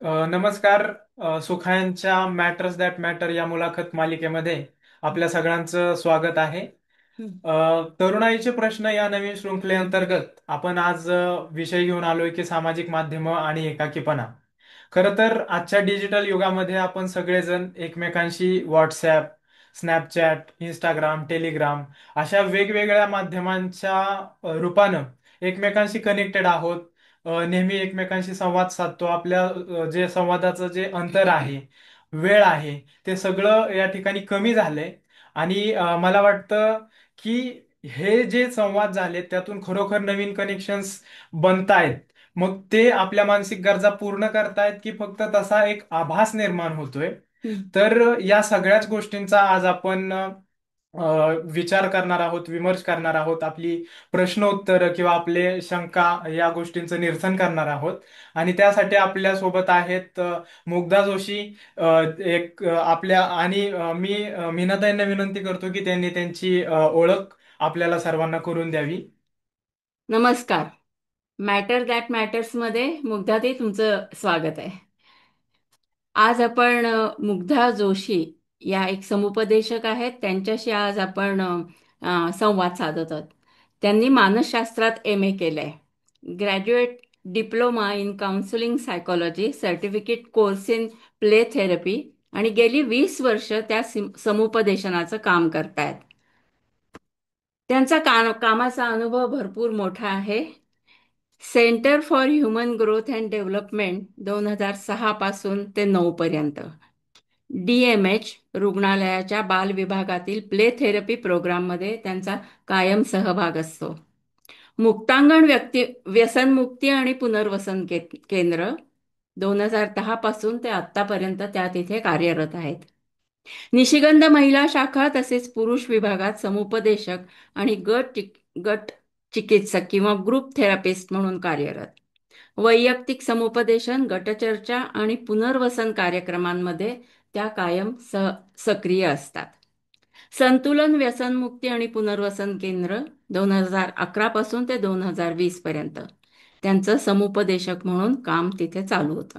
नमस्कार. सुखायांच्या matters that matter या मुलाखत मालिकेमध्ये आपल्या सगळ्यांचं स्वागत आहे. हं. तरुणाईचे प्रश्न या नवीन शृंखलेअंतर्गत आपण आज विषय घेऊन आलोय की सामाजिक माध्यमं आणि एकाकीपणा. खरं तर आजच्या डिजिटल युगामध्ये आपण सगळेजण एकमेकांशी व्हॉट्सॲप, स्नॅपचॅट, इंस्टाग्राम, टेलिग्राम अशा वेगवेगळ्या माध्यमांच्या रूपानं एकमेकांशी कनेक्टेड आहोत. नेहमी एकमेकांशी संवाद साधतो. आपल्या जे संवादाचं जे अंतर आहे, वेळ आहे, ते सगळं या ठिकाणी कमी झालंय. आणि मला वाटतं की हे जे संवाद झाले त्यातून खरोखर नवीन कनेक्शन्स बनतायत. मग ते आपल्या मानसिक गरजा पूर्ण करतायत की फक्त तसा एक आभास निर्माण होतोय. हं. तर या सगळ्याच गोष्टींचा आज आपण विचार करणार आहोत, विमर्श करणार आहोत, आपली प्रश्नोत्तर किंवा आपले शंका या गोष्टींचं निरसन करणार आहोत. आणि त्यासाठी आपल्या सोबत आहेत मुग्धा जोशी. आपल्या आणि मीनाताईंना विनंती करतो की त्यांनी त्यांची ओळख आपल्याला सर्वांना करून द्यावी. नमस्कार. मॅटर दॅट मॅटर्स मध्ये मुग्धाताई तुमचं स्वागत आहे. आज आपण मुग्धा जोशी या एक समुपदेशक आहेत, त्यांच्याशी आज आपण संवाद साधत आहोत. त्यांनी मानसशास्त्रात एम ए केलंय, graduate diploma in counselling psychology, certificate course in play therapy आणि गेली 20 वर्ष त्या समुपदेशनाचं काम करतायत. त्यांचा कामाचा अनुभव भरपूर मोठा आहे. Centre for human growth and development 2006 पासून ते 9 पर्यंत DMH रुग्णालयाच्या बाल विभागातील प्ले थेरपी प्रोग्राममध्ये त्यांचा कायम सहभाग असतो. मुक्तांगण व्यसनमुक्ती आणि पुनर्वसन केंद्र 2010 पासून ते आतापर्यंत त्या तिथे कार्यरत आहेत. निशिगंध महिला शाखा तसेच पुरुष विभागात समुपदेशक आणि गट चिकित्सक किंवा ग्रुप थेरपिस्ट म्हणून कार्यरत. वैयक्तिक समुपदेशन, गटचर्चा आणि पुनर्वसन कार्यक्रमांमध्ये त्या कायम सक्रिय असतात. संतुलन व्यसनमुक्ती आणि पुनर्वसन केंद्र 2011 पासून ते 2020 पर्यंत त्यांचं समुपदेशक म्हणून काम तिथे चालू होतं.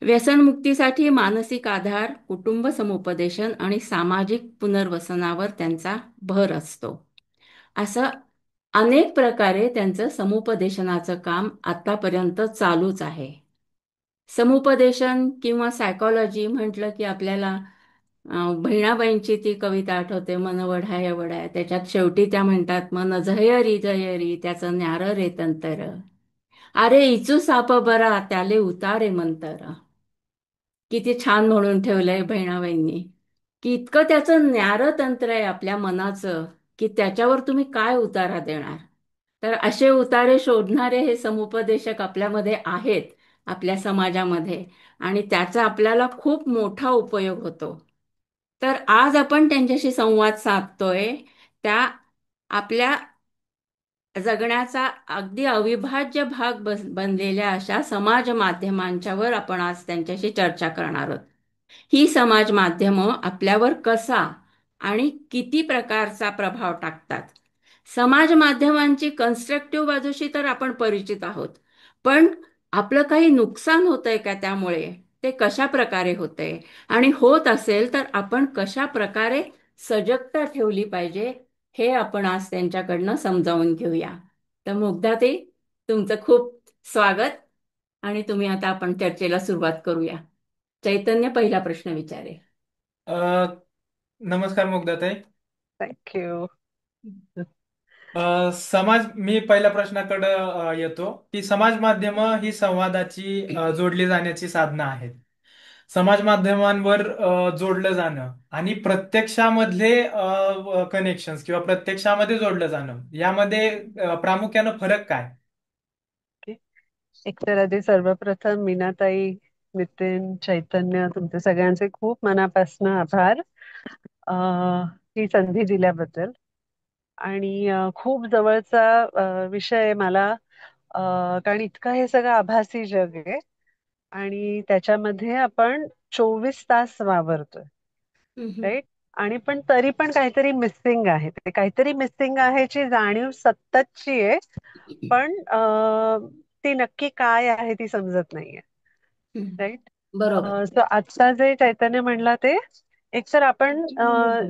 व्यसनमुक्तीसाठी मानसिक आधार, कुटुंब समुपदेशन आणि सामाजिक पुनर्वसनावर त्यांचा भर असतो. असं अनेक प्रकारे त्यांचं समुपदेशनाचं काम आतापर्यंत चालूच आहे. समुपदेशन किंवा सायकॉलॉजी म्हटलं की आपल्याला बहिणाबाईंची ती कविता आठवते, मन वढाय वढाय. त्याच्यात शेवटी त्या म्हणतात, मन झयरी झयरी त्याचं न्यार रे तंतर, अरे इचू साप बरा त्याले उतारे मंतर. किती छान म्हणून ठेवलंय बहिणाबाईंनी, की इतकं त्याचं न्यारं तंत्र आहे आपल्या मनाचं, की त्याच्यावर तुम्ही काय उतारा देणार. तर असे उतारे शोधणारे हे समुपदेशक आपल्यामध्ये आहेत, आपल्या समाजामध्ये. आणि त्याचा आपल्याला खूप मोठा उपयोग होतो. तर आज आपण त्यांच्याशी संवाद साधतोय त्या आपल्या जगण्याचा अगदी अविभाज्य भाग बनलेल्या अशा समाज माध्यमांच्यावर आपण आज त्यांच्याशी चर्चा करणार आहोत. ही समाज माध्यमं आपल्यावर कसा आणि किती प्रकारचा प्रभाव टाकतात. समाज माध्यमांची कन्स्ट्रक्टिव्ह बाजूशी तर आपण परिचित आहोत, पण आपलं काही नुकसान होतंय का त्यामुळे, ते कशा प्रकारे होतंय, आणि होत असेल तर आपण कशा प्रकारे सजगता ठेवली पाहिजे, हे आपण आज त्यांच्याकडनं समजावून घेऊया. तर मुग्धाताई, तुमचं खूप स्वागत. आणि तुम्ही आता आपण चर्चेला सुरुवात करूया. चैतन्य पहिला प्रश्न विचारे. अ, नमस्कार मुग्धाताई. थँक्यू. मी पहिल्या प्रश्नाकडे येतो की समाज माध्यम ही संवादाची जोडली जाण्याची साधनं आहेत. समाज माध्यमांवर जोडलं जाणं आणि प्रत्यक्षामधले कनेक्शन्स किंवा प्रत्यक्षामध्ये जोडलं जाणं यामध्ये प्रामुख्यानं फरक काय? एक तर आधी सर्वप्रथम मीनाताई, नितीन, चैतन्य, तुमचे सगळ्यांचे खूप मनापासून आभार ही संधी दिल्याबद्दल. आणि खूप जवळचा विषय आहे मला, कारण इतकं हे सगळं आभासी जग आहे आणि त्याच्यामध्ये आपण 24 तास वावरतोय, हम्म. राईट. आणि पण तरी पण काहीतरी मिसिंग आहे, ते काहीतरी मिसिंग आहे ची जाणीव सततची आहे. पण ती नक्की काय आहे ती समजत नाहीये. हम्म. राईट. बरोबर. सो आजचा जे चैतन्य म्हणला ते, एकतर आपण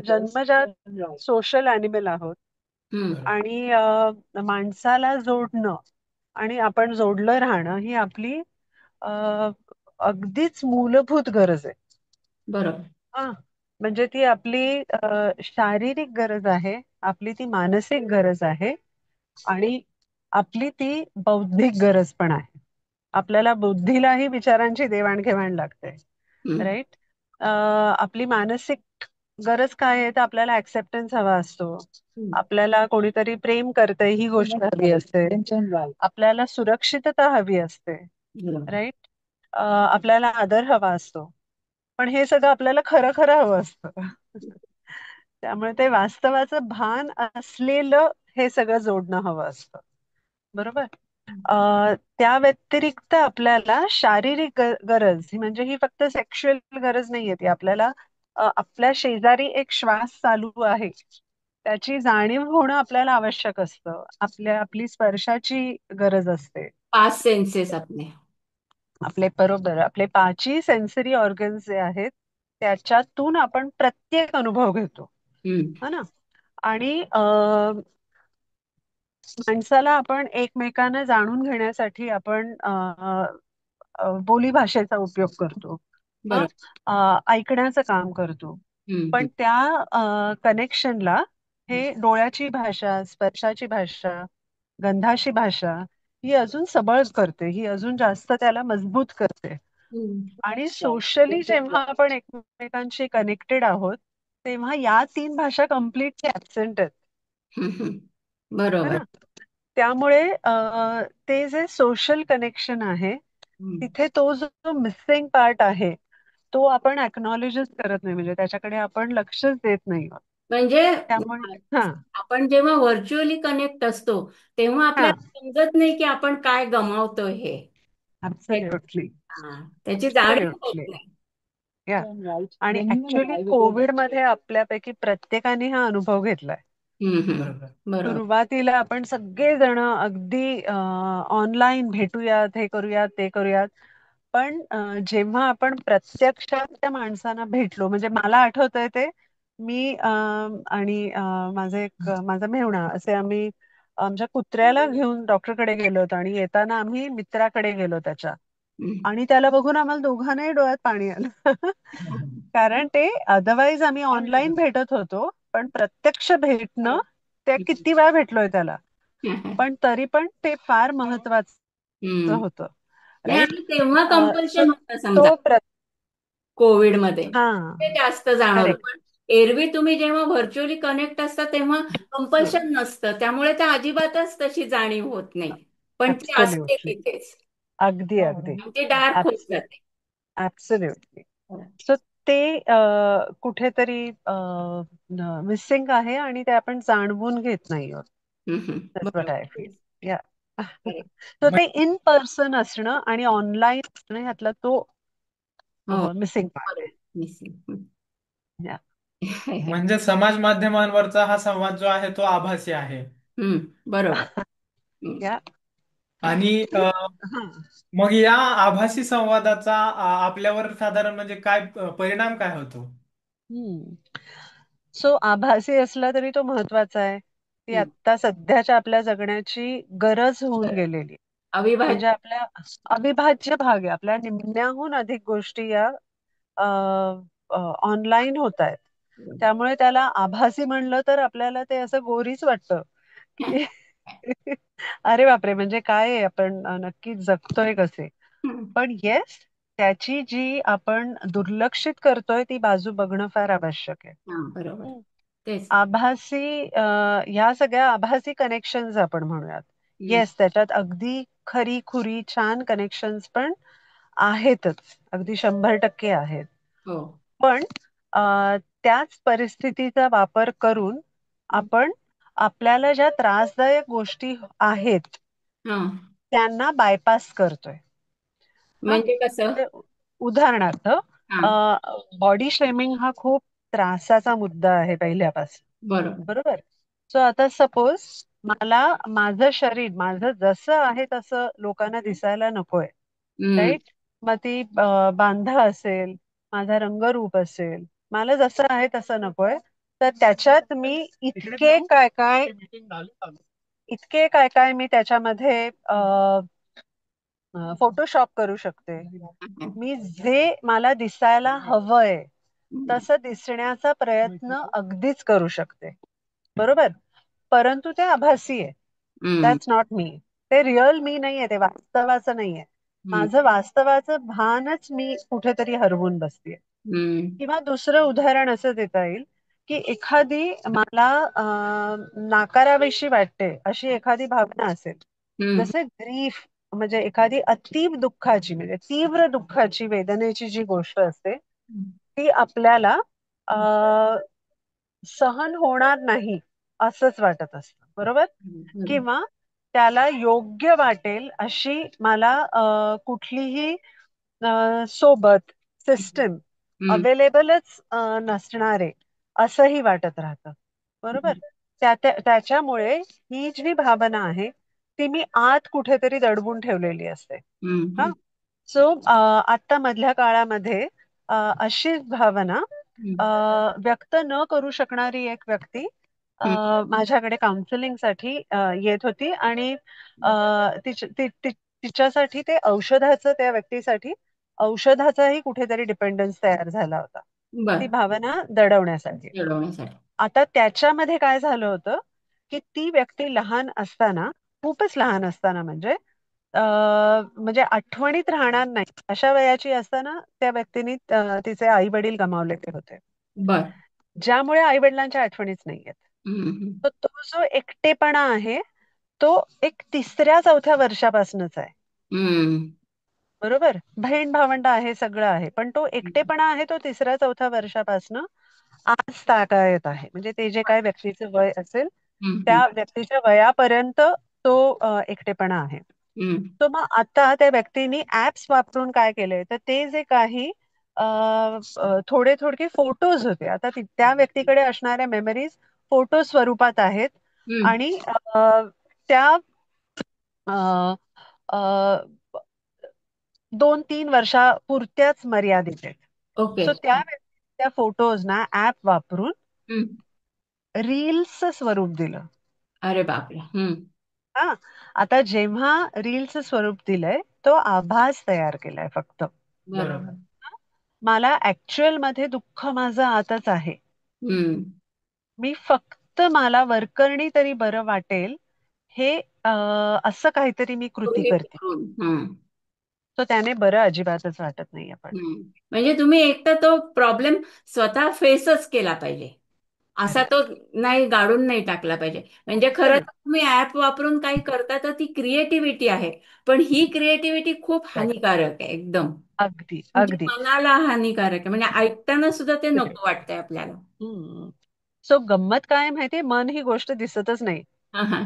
जन्मजात सोशल अॅनिमल आहोत. हम्म. आणि माणसाला जोडणं आणि आपण जोडलं राहणं ही आपली अ, अगदीच मूलभूत गरज आहे. बरोबर. हा. म्हणजे ती आपली शारीरिक गरज आहे, आपली ती मानसिक गरज आहे, आणि आपली ती बौद्धिक गरज पण आहे. आपल्याला बुद्धीलाही विचारांची देवाणघेवाण लागते. हम्म. राईट. आपली मानसिक गरज काय आहे, तर आपल्याला ऍक्सेप्टन्स हवा असतो. हम्म. आपल्याला कोणीतरी प्रेम करतंय ही गोष्ट हवी असते. आपल्याला सुरक्षितता हवी असते. बरोबर. राईट. आपल्याला आदर हवा असतो. पण हे सगळं आपल्याला खरं खरं हवं असतं. त्यामुळे ते वास्तवाचं भान असलेलं हे सगळं जोडणं हवं असतं. बरोबर. त्या व्यतिरिक्त आपल्याला शारीरिक गरज ही, म्हणजे ही फक्त सेक्शुअल गरज नाहीये, ती आपल्याला आपल्या शेजारी एक श्वास चालू आहे त्याची जाणीव होणं आपल्याला आवश्यक असतं. आपली स्पर्शाची गरज असते. 5 सेन्सेस आपले. आपले पाचही सेन्सरी ऑर्गन्स जे आहेत त्याच्यातून आपण प्रत्येक अनुभव घेतो. हम्म. हा ना. आणि माणसाला आपण एकमेकांना जाणून घेण्यासाठी आपण बोली भाषेचा उपयोग करतो. हा. बरोबर. ऐकण्याचं काम करतो. हम्म. पण हम्म. त्या कनेक्शनला हे डोळ्याची भाषा, स्पर्शाची भाषा, गंधाची भाषा ही अजून सबळ करते, ही अजून जास्त त्याला मजबूत करते. हम्म. आणि सोशली जेव्हा आपण एकमेकांशी कनेक्टेड आहोत तेव्हा या तीन भाषा कम्प्लिटली ऍबसेंट आहेत. हम्म. हम्म. है बरोबर. ना. त्यामुळे ते जे सोशल कनेक्शन आहे हम्म. तिथे तो जो मिसिंग पार्ट आहे तो आपण अक्नॉलेजच करत नाही, म्हणजे त्याच्याकडे आपण लक्षच देत नाही. म्हणजे त्यामुळे हा. आपण जेव्हा व्हर्च्युअली कनेक्ट असतो तेव्हा हा. आपल्याला समजत नाही की आपण काय गमावतोय हे. हे- ऍब्सोल्युटली. हा, त्याची जाणीव होत नाही. या. आणि ऍक्च्युली कोविडमध्ये आपल्यापैकी प्रत्येकाने हा अनुभव घेतलाय. हम्म. हम्म. बरोबर. सुरुवातीला आपण सगळेजण अगदी ऑनलाईन भेटूयात, हे करूयात, ते करूयात. पण जेव्हा आपण प्रत्यक्षात त्या माणसांना भेटलो, म्हणजे मला आठवतंय ते, मी आणि माझा मेहुणा असे आम्ही आमच्या कुत्र्याला घेऊन डॉक्टरकडे गेलो होतो, आणि येताना आम्ही मित्राकडे गेलो त्याच्या. हम्म. आणि त्याला बघून आम्हाला दोघांनाही डोळ्यात पाणी आलं. कारण ते अदरवाईज आम्ही ऑनलाईन भेटत होतो, पण प्रत्यक्ष भेटणं, ते किती वेळा भेटलोय त्याला, पण तरी पण ते फार महत्वाचं हम्म. होतं. नाही, राईट. आणि तेव्हा सो कंपल्शन होतं समजा तो कोविडमध्ये. हा. ते जास्त जाणवलं. करेक्ट. पण एरवी तुम्ही जेव्हा व्हर्च्युअली कनेक्ट असता तेव्हा कंपल्शन नसतं, त्यामुळे त्या अजिबातच तशी जाणीव होत नाही. पण ती असते ऍब्सोल्युटली. तिथेच. अगदी अगदी. आणि ती डार्क होत जाते. ऍब्सोल्युटली. सो ते कुठेतरी मिसिंग आहे, आणि ते आपण जाणवून घेत नाही आहोत. हम्म. हम्म. दॅट्स व्हॉट आय बरोबर. फील. या. Correct. सो ते इन पर्सन असणं आणि ऑनलाईन असणं ह्यातला तो हो. मिसिंग पार्ट बरोबर. मिसिंग. आहे. या. म्हणजे समाज माध्यमांवरचा हा संवाद जो आहे तो आभासी आहे. हम्म. बरोबर. हम्म. या. हम्म. आणि मग या आभासी संवादाचा आपल्यावर साधारण म्हणजे काय परिणाम काय होतो? सो आभासी असला तरी तो महत्वाचा आहे. ती आता सध्याच्या आपल्या जगण्याची गरज होऊन गेलेली. म्हणजे अविभाज्य. आपल्या अविभाज्य भाग आहे. आपल्या निम्म्याहून अधिक गोष्टी या ऑनलाईन होत आहेत. त्यामुळे त्याला आभासी म्हणलं तर आपल्याला ते असं गोरीच वाटतं की अरे बापरे, म्हणजे काय आहे, आपण नक्की जगतोय कसे. हम्म. पण येस, त्याची जी आपण दुर्लक्षित करतोय ती बाजू बघणं फार आवश्यक आहे. हा, बरोबर. तेच. आभासी ह्या सगळ्या आभासी कनेक्शन्स आपण म्हणूयात. हम्म. येस, त्याच्यात अगदी खरी खुरी छान कनेक्शन्स पण आहेतच, अगदी 100% आहेत. हो. पण त्याच परिस्थितीचा वापर करून हम्म. आपण आपल्याला ज्या त्रासदायक गोष्टी आहेत हा. त्यांना बायपास करतोय. हा. म्हणजे कसं? म्हणजे उदाहरणार्थ, हा. बॉडी शेमिंग हा खूप त्रासाचा मुद्दा आहे पहिल्यापासून. बरोबर. बरोबर. सो आता सपोज मला माझं शरीर माझं जसं आहे तसं लोकांना दिसायला नकोय. हम्म. राईट. मग ती बांधा असेल, माझा रंगरूप असेल, मला जसं आहे तसं नकोय. तर त्याच्यात मी इतके काय काय मी त्याच्यामध्ये फोटोशॉप करू शकते. मी जे मला दिसायला हवंय हम्म. तसं दिसण्याचा प्रयत्न अगदीच करू शकते. बरोबर. परंतु ते आभासी आहे. हम्म. That's not me. ते रिअल मी नाहीये, ते वास्तवाचं नाहीये. हम्म. माझं वास्तवाचं भानच मी कुठेतरी हरवून बसतेय. हम्म. किंवा दुसरं उदाहरण असं देता येईल की एखादी मला नाकारावीशी वाटते अशी एखादी भावना असेल. हम्म. जसे ग्रीफ, म्हणजे एखादी अतीव दुःखाची, म्हणजे तीव्र दुःखाची, वेदनेची जी गोष्ट असते ती आपल्याला अ, सहन होणार नाही असंच वाटत असतं. बरोबर. हम्म. किंवा त्याला योग्य वाटेल अशी मला कुठलीही सोबत सिस्टम हम्म. अवेलेबलच नसणारे असंही वाटत राहतं. बरोबर. त्याच्यामुळे ही जी भावना आहे ती मी आत कुठेतरी दडवून ठेवलेली असते. हा. हम्म. सो आता मधल्या काळामध्ये अशीच भावना अ, व्यक्त न करू शकणारी एक व्यक्ती हम्म. माझ्याकडे काउन्सिलिंगसाठी येत होती. आणि अ, तिच्यासाठी ते औषधाचं, त्या व्यक्तीसाठी औषधाचाही कुठेतरी डिपेंडन्स तयार झाला होता, ती बर. भावना दडवण्यासाठी. घडवण्यासाठी. आता त्याच्यामध्ये काय झालं होतं की ती व्यक्ती लहान असताना, खूपच लहान असताना, म्हणजे आठवणीत राहणार नाही अशा वयाची असताना त्या व्यक्तीने तिचे आई वडील गमावलेले होते, बर. ज्यामुळे आई वडिलांच्या आठवणीच नाहीयेत. हम्म. तर तो जो एकटेपणा आहे तो एक तिसऱ्या चौथ्या वर्षापासूनच आहे. हम्म. बरोबर. बहीण भावंड आहे, सगळं आहे, पण तो एकटेपणा आहे तो तिसऱ्या चौथ्या वर्षापासून आज तागायत आहे. म्हणजे ते जे काय व्यक्तीचं वय असेल हम्म. त्या व्यक्तीच्या वयापर्यंत तो एकटेपणा आहे. हम्म. तो मग आता त्या व्यक्तीने ऍप्स वापरून काय केलंय, तर ते जे काही थोडे थोडके फोटोज होते, आता त्या व्यक्तीकडे असणाऱ्या मेमरीज फोटो स्वरूपात आहेत. हम्म. आणि त्या अ, अ, 2-3 वर्षापुरत्याच मर्यादित आहेत. ओके. सो त्या फोटोज ना ऍप वापरून हम्म. रील्सचं स्वरूप दिलं. अरे बापरे. हम्म. हा. आता जेव्हा रीलचं स्वरूप दिलंय तो आभास तयार केलाय फक्त. बरोबर. मला ऍक्च्युअल मध्ये दुःख माझं आतच आहे. हम्म. मी फक्त मला वरकरणी तरी बरं वाटेल हे असं काहीतरी मी कृती गृहीत करते. धरून. हम्म. तो त्याने बरं अजिबातच वाटत नाही आपण. हम्म. म्हणजे तुम्ही एक तर तो प्रॉब्लेम स्वतः फेसच केला पाहिजे. असा तो करेक्ट. नाही गाडून नाही टाकला पाहिजे. म्हणजे खरं तर तुम्ही ऍप वापरून काही करता तर ती क्रिएटिव्हिटी आहे. पण ही क्रिएटिव्हिटी खूप करेक्ट. हानिकारक आहे एकदम. अगदी म्हणजे अगदी. मनाला हानिकारक आहे. म्हणजे ऐकताना सुद्धा ते नको वाटतंय आपल्याला. सो गंमत काय माहितीये, मन ही गोष्ट दिसतच नाही. हा, हा.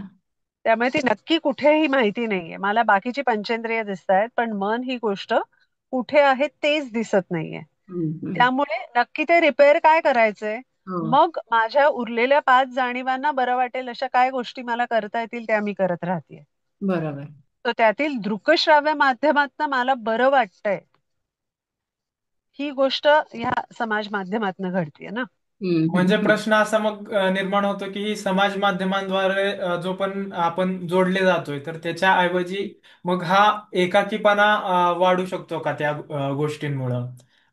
त्यामुळे ती नक्की कुठेही माहिती नाहीये. मला बाकीची पंचेंद्रिय दिसत आहेत पण मन ही गोष्ट कुठे आहे तेच दिसत नाहीये. हम्म, हम्म. त्यामुळे नक्की ते रिपेअर काय करायचंय. हो. मग माझ्या उरलेल्या 5 जाणीवांना बरं वाटेल अशा काय गोष्टी मला करता येतील त्या मी करत राहतेय. बरोबर. तर त्यातील दृकश्राव्य माध्यमातून मला बरं वाटतंय ही गोष्ट ह्या समाज माध्यमातून घडतीये ना. हम्म, म्हणजे हम्म, प्रश्न असा मग निर्माण होतो की ही समाज माध्यमांद्वारे जो पण आपण जोडले जातोय तर त्याच्या ऐवजी मग हा एकाकीपणा वाढू शकतो का त्या गोष्टींमुळं?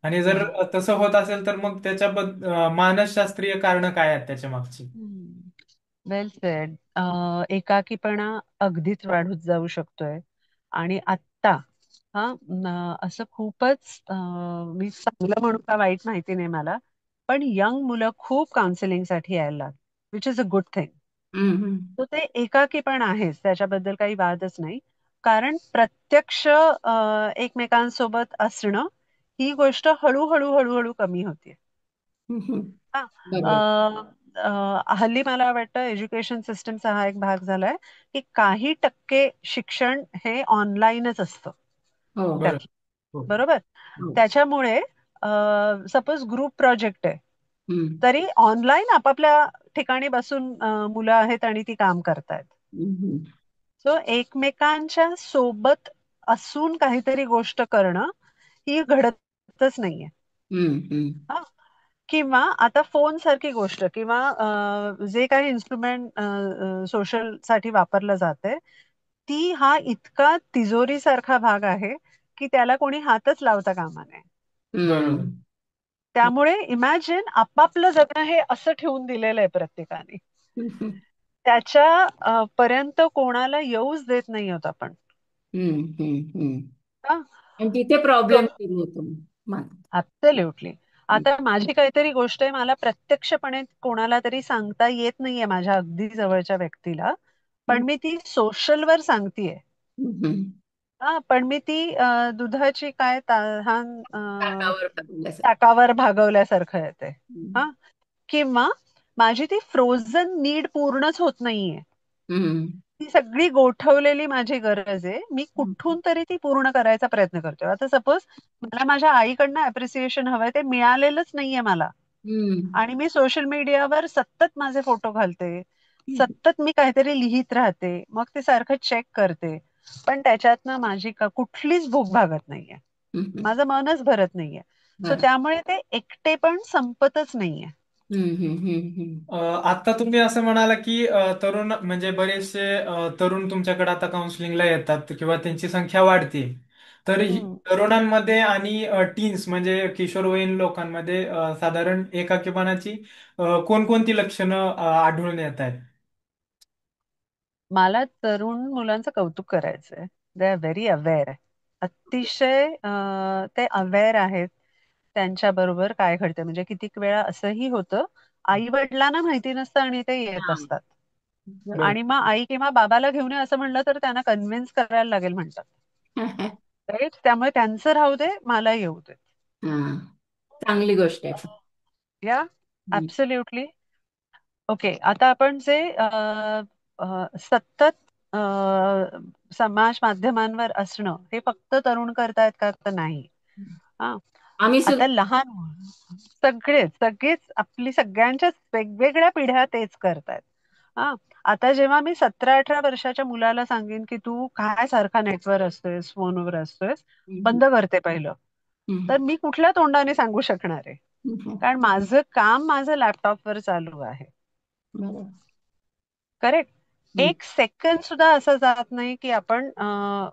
आणि जर तसं होत असेल तर मग त्याच्या मानसशास्त्रीय कारण काय आहेत त्याच्या मागची? वेल सेड. एकाकीपणा अगदीच वाढत जाऊ शकतोय. आणि आत्ता असं खूपच मी चांगलं म्हणू का वाईट माहिती नाही मला, पण यंग मुलं खूप काउन्सिलिंग साठी यायला लागली, which is a good thing. हम्म, हम्म. तर ते एकाकीपण आहेच, त्याच्याबद्दल काही वादच नाही. कारण प्रत्यक्ष एकमेकांसोबत असणं ही गोष्ट हळूहळू हळूहळू कमी होते. हम्म, हम्म. हा. बरोबर. हल्ली मला वाटतं एज्युकेशन सिस्टमचा हा एक भाग झालाय की काही टक्के शिक्षण हे ऑनलाईनच असतं हो. बरं. त्यात. हो. बरोबर. हो. त्याच्यामुळे सपोज ग्रुप प्रोजेक्ट आहे हम्म, तरी ऑनलाईन आपापल्या ठिकाणी बसून मुलं आहेत आणि ती काम करतायत. हम्म. सो एकमेकांच्या सोबत असून काहीतरी गोष्ट करणं ही घडतच नाहीये. हम्म. हा. किंवा आता फोन सारखी गोष्ट किंवा जे काही इन्स्ट्रुमेंट सोशल साठी वापरलं जाते, ती हा इतका तिजोरी सारखा भाग आहे की त्याला कोणी हातच लावता कामा नये. बरोबर. हम्म. त्यामुळे इमॅजिन आपापलं जगणं हे असं ठेवून दिलेलं आहे प्रत्येकाने. हम्म. त्याच्या पर्यंत कोणाला येऊच देत नाही आहोत आपण. हम्म. हा? आणि तिथे प्रॉब्लेम सुरू होतो मग. ऍब्सोल्युटली. आता माझी काहीतरी गोष्ट आहे, मला प्रत्यक्षपणे कोणाला तरी सांगता येत नाहीये माझ्या अगदी जवळच्या व्यक्तीला, पण मी ती सोशलवर सांगतेय. हम्म. हा, पण मी ती दुधाची काय तहान ताकावर टाकल्यास. ताकावर भागवल्यासारखं येते. हम्म. हा. किंवा माझी ती फ्रोझन नीड पूर्णच होत नाहीये. हम्म. ती सगळी गोठवलेली माझी गरज आहे, मी कुठून तरी ती पूर्ण करायचा प्रयत्न करतोय. आता सपोज मला माझ्या आईकडनं अप्रिसिएशन हवंय, ते मिळालेलंच नाहीये मला, हम्म. आणि मी सोशल मीडियावर सतत माझे फोटो घालते, सतत मी काहीतरी लिहित राहते, मग ते सारखं चेक करते, पण त्याच्यातनं माझी कुठलीच भूक भागत नाहीये, हम्म. माझं मनच भरत नाहीये. सो बरं. त्यामुळे ते एकटे पण संपतच नाहीये. आता तुम्ही असं म्हणाला की तरुण म्हणजे बरेचसे तरुण तुमच्याकडे आता काउन्सिलिंगला येतात किंवा त्यांची संख्या वाढते. तर हम्म. तरुणांमध्ये आणि टीन्स म्हणजे किशोरवयीन लोकांमध्ये साधारण एकाकीपणाची कोणकोणती लक्षणं आढळून येत आहेत? मला तरुण मुलांचं कौतुक करायचंय. They are very aware. अतिशय ते अवेअर आहेत त्यांच्या बरोबर काय घडतं. म्हणजे कितीक वेळा असंही होतं, आई वडिलांना माहिती नसतं आणि ते येत हा. असतात, बरं. आणि मग आई किंवा बाबाला घेऊन ये असं म्हणलं तर त्यांना कन्व्हिन्स करायला लागेल म्हणतात. राईट. त्यामुळे त्यांचं राहू दे, मला येऊ दे. हा, चांगली गोष्ट आहे. या. हम्म. ऍब्सोल्युटली. ओके. आता आपण जे सतत अ, समाज माध्यमांवर असणं हे फक्त तरुण करतायत का, तर नाही. हा. आम्ही आता सुद्धा. लहान सगळेच सगळेच आपली सगळ्यांच्याच वेगवेगळ्या पिढ्या तेच करतायत. हा. आता जेव्हा मी 17-18 वर्षाच्या मुलाला सांगेन की तू काय सारखा नेटवर असतोयस, फोनवर असतोयस, हम्म. बंद करते पहिलं, तर हम्म. मी कुठल्या तोंडाने सांगू शकणार आहे? हम्म. कारण माझं काम माझं लॅपटॉपवर चालू आहे. बरं. करेक्ट. हम्म. एक सेकंद सुद्धा असं जात नाही की आपण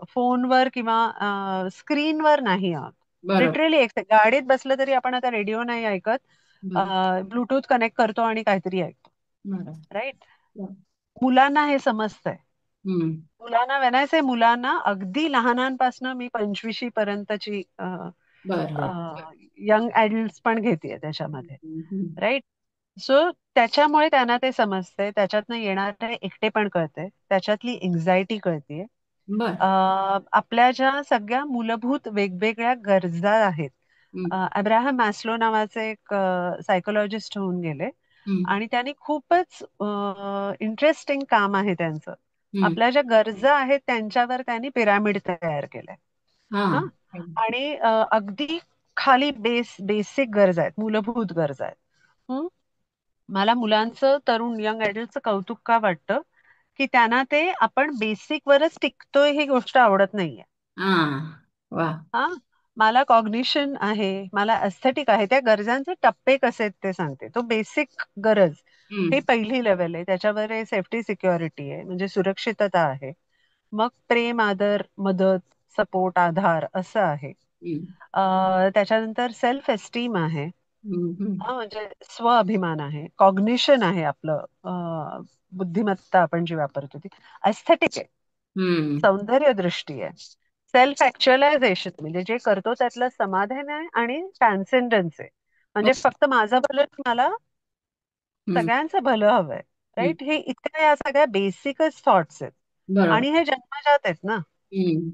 फोनवर किंवा स्क्रीनवर नाही आहोत. बरोबर. लिटरली एक गाडीत बसलं तरी आपण आता रेडिओ नाही ऐकत, बरं. ब्लूटूथ कनेक्ट करतो आणि काहीतरी ऐकतो. बरं. राईट. बरं. मुलांना हे समजतंय. हम्म. मुलांना वेनायचे मुलांना अगदी लहानांपासून मी 25शी पर्यंतची बरं. यंग ऍडल्ट पण घेते त्याच्यामध्ये. हम्म. राईट. सो त्याच्यामुळे त्यांना ते समजतंय, त्याच्यातनं येणारे एकटेपण कळतंय, त्याच्यातली एन्झायटी कळतेय. बरं. आपल्या ज्या सगळ्या मूलभूत वेगवेगळ्या गरजा आहेत. हम्म. अब्राहम मॅस्लो नावाचे एक सायकोलॉजिस्ट होऊन गेले, हम्म. आणि त्यांनी खूपच इंटरेस्टिंग काम आहे त्यांचं. हम्म. आपल्या ज्या गरजा आहेत त्यांच्यावर त्यांनी पिरामिड तयार केलंय. हा. हा. आणि अगदी खाली बेसिक गरजा आहेत, मूलभूत गरजा आहेत. हं? मला मुलांचं, तरुण यंग ऍडल्टचं कौतुक का वाटतं, की त्यांना ते आपण बेसिक वरच टिकतोय ही गोष्ट आवडत नाहीये. हा. वा. हा. मला कॉग्निशन आहे, मला एस्थेटिक आहे, त्या गरजांचे टप्पे कसे आहेत ते सांगते. तो बेसिक गरज हम्म. ही पहिली लेवल आहे, त्याच्यावर सेफ्टी सिक्युरिटी आहे, म्हणजे सुरक्षितता आहे. मग प्रेम, आदर, मदत, सपोर्ट, आधार असं आहे. हम्म. त्याच्यानंतर सेल्फ एस्टीम आहे. हम्म. हा, म्हणजे स्वअभिमान आहे. कॉग्निशन आहे आपलं, बुद्धिमत्ता आपण जी वापरतो ती. एस्थेटिक आहे, हम्म. सौंदर्य दृष्टी आहे. सेल्फ ऍक्च्युअलायझेशन म्हणजे जे करतो त्यातलं समाधान आहे, आणि ट्रान्सेंडन्स आहे, म्हणजे फक्त माझं भलं नाही, मला हम्म. सगळ्यांचं भलं हवंय. हम्म. राईट. हे इतक्या या सगळ्या बेसिकच थॉट्स आहेत, बरोबर. आणि हे जन्मजात आहेत ना. हम्म.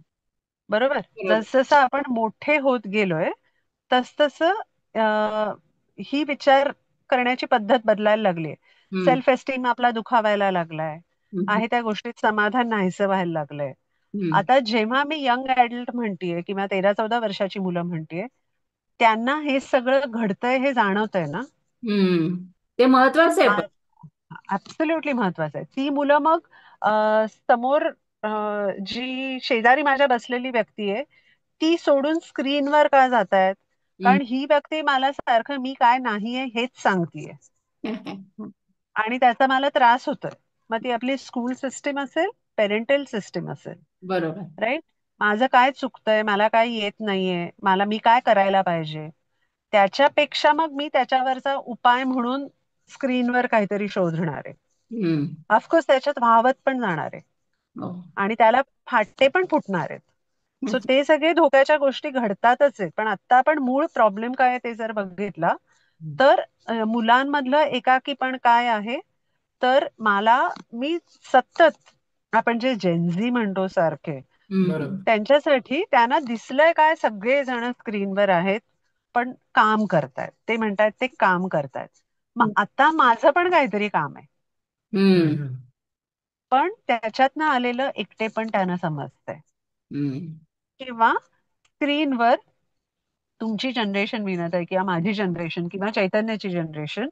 बरोबर. बरोबर. जसजसं आपण मोठे होत गेलोय, तसतसं ही विचार करण्याची पद्धत बदलायला लागली. हम्म. सेल्फ एस्टीम आपला दुखावायला लागलाय, हम्म. आहे त्या गोष्टीत समाधान नाहीसं व्हायला लागलंय. हम्म. आता जेव्हा मी यंग ऍडल्ट म्हणतेय किंवा 13-14 वर्षाची मुलं म्हणतेय, त्यांना हे सगळं घडतंय हे जाणवतंय ना. हम्म. ते महत्वाचं आहे पण. ऍब्सोल्युटली महत्वाचं आहे. ती मुलं मग समोर जी शेजारी माझ्या बसलेली व्यक्ती आहे, ती सोडून स्क्रीनवर का जातायत? हम्म. कारण ही व्यक्ती मला सारखं मी काय नाहीये हेच सांगतेय आणि त्याचा मला त्रास होतोय. मग ती आपली स्कूल सिस्टीम असेल, पेरेंटल सिस्टीम असेल, बरोबर. राईट? माझं काय चुकतंय, मला काय येत नाहीये, मी काय करायला पाहिजे, त्याच्यापेक्षा मग मी त्याच्यावरचा उपाय म्हणून स्क्रीनवर काहीतरी शोधणार आहे. हम्म. ऑफकोर्स त्याच्यात व्हावत पण जाणार आहे हो. आणि त्याला फाटे पण फुटणार आहेत. सो ते सगळे धोक्याच्या गोष्टी घडतातच आहे. पण आता आपण मूळ प्रॉब्लेम काय आहे ते जर बघितला तर मुलांमधलं एकाकीपण काय आहे, तर मी सतत आपण जे जेनझी म्हणतो सारखे, हम्म. बरोबर. त्यांच्यासाठी त्यांना दिसलंय काय सगळेजण स्क्रीनवर आहेत पण काम करतायत. ते म्हणतायत ते काम करतायत. मग आता माझं पण काहीतरी काम आहे. हम्म, हम्म. हम्म. पण त्याच्यातनं आलेलं एकटेपण त्यांना समजतंय. हम्म. किंवा स्क्रीनवर तुमची जनरेशन विनत आहे किंवा माझी जनरेशन किंवा चैतन्याची जनरेशन,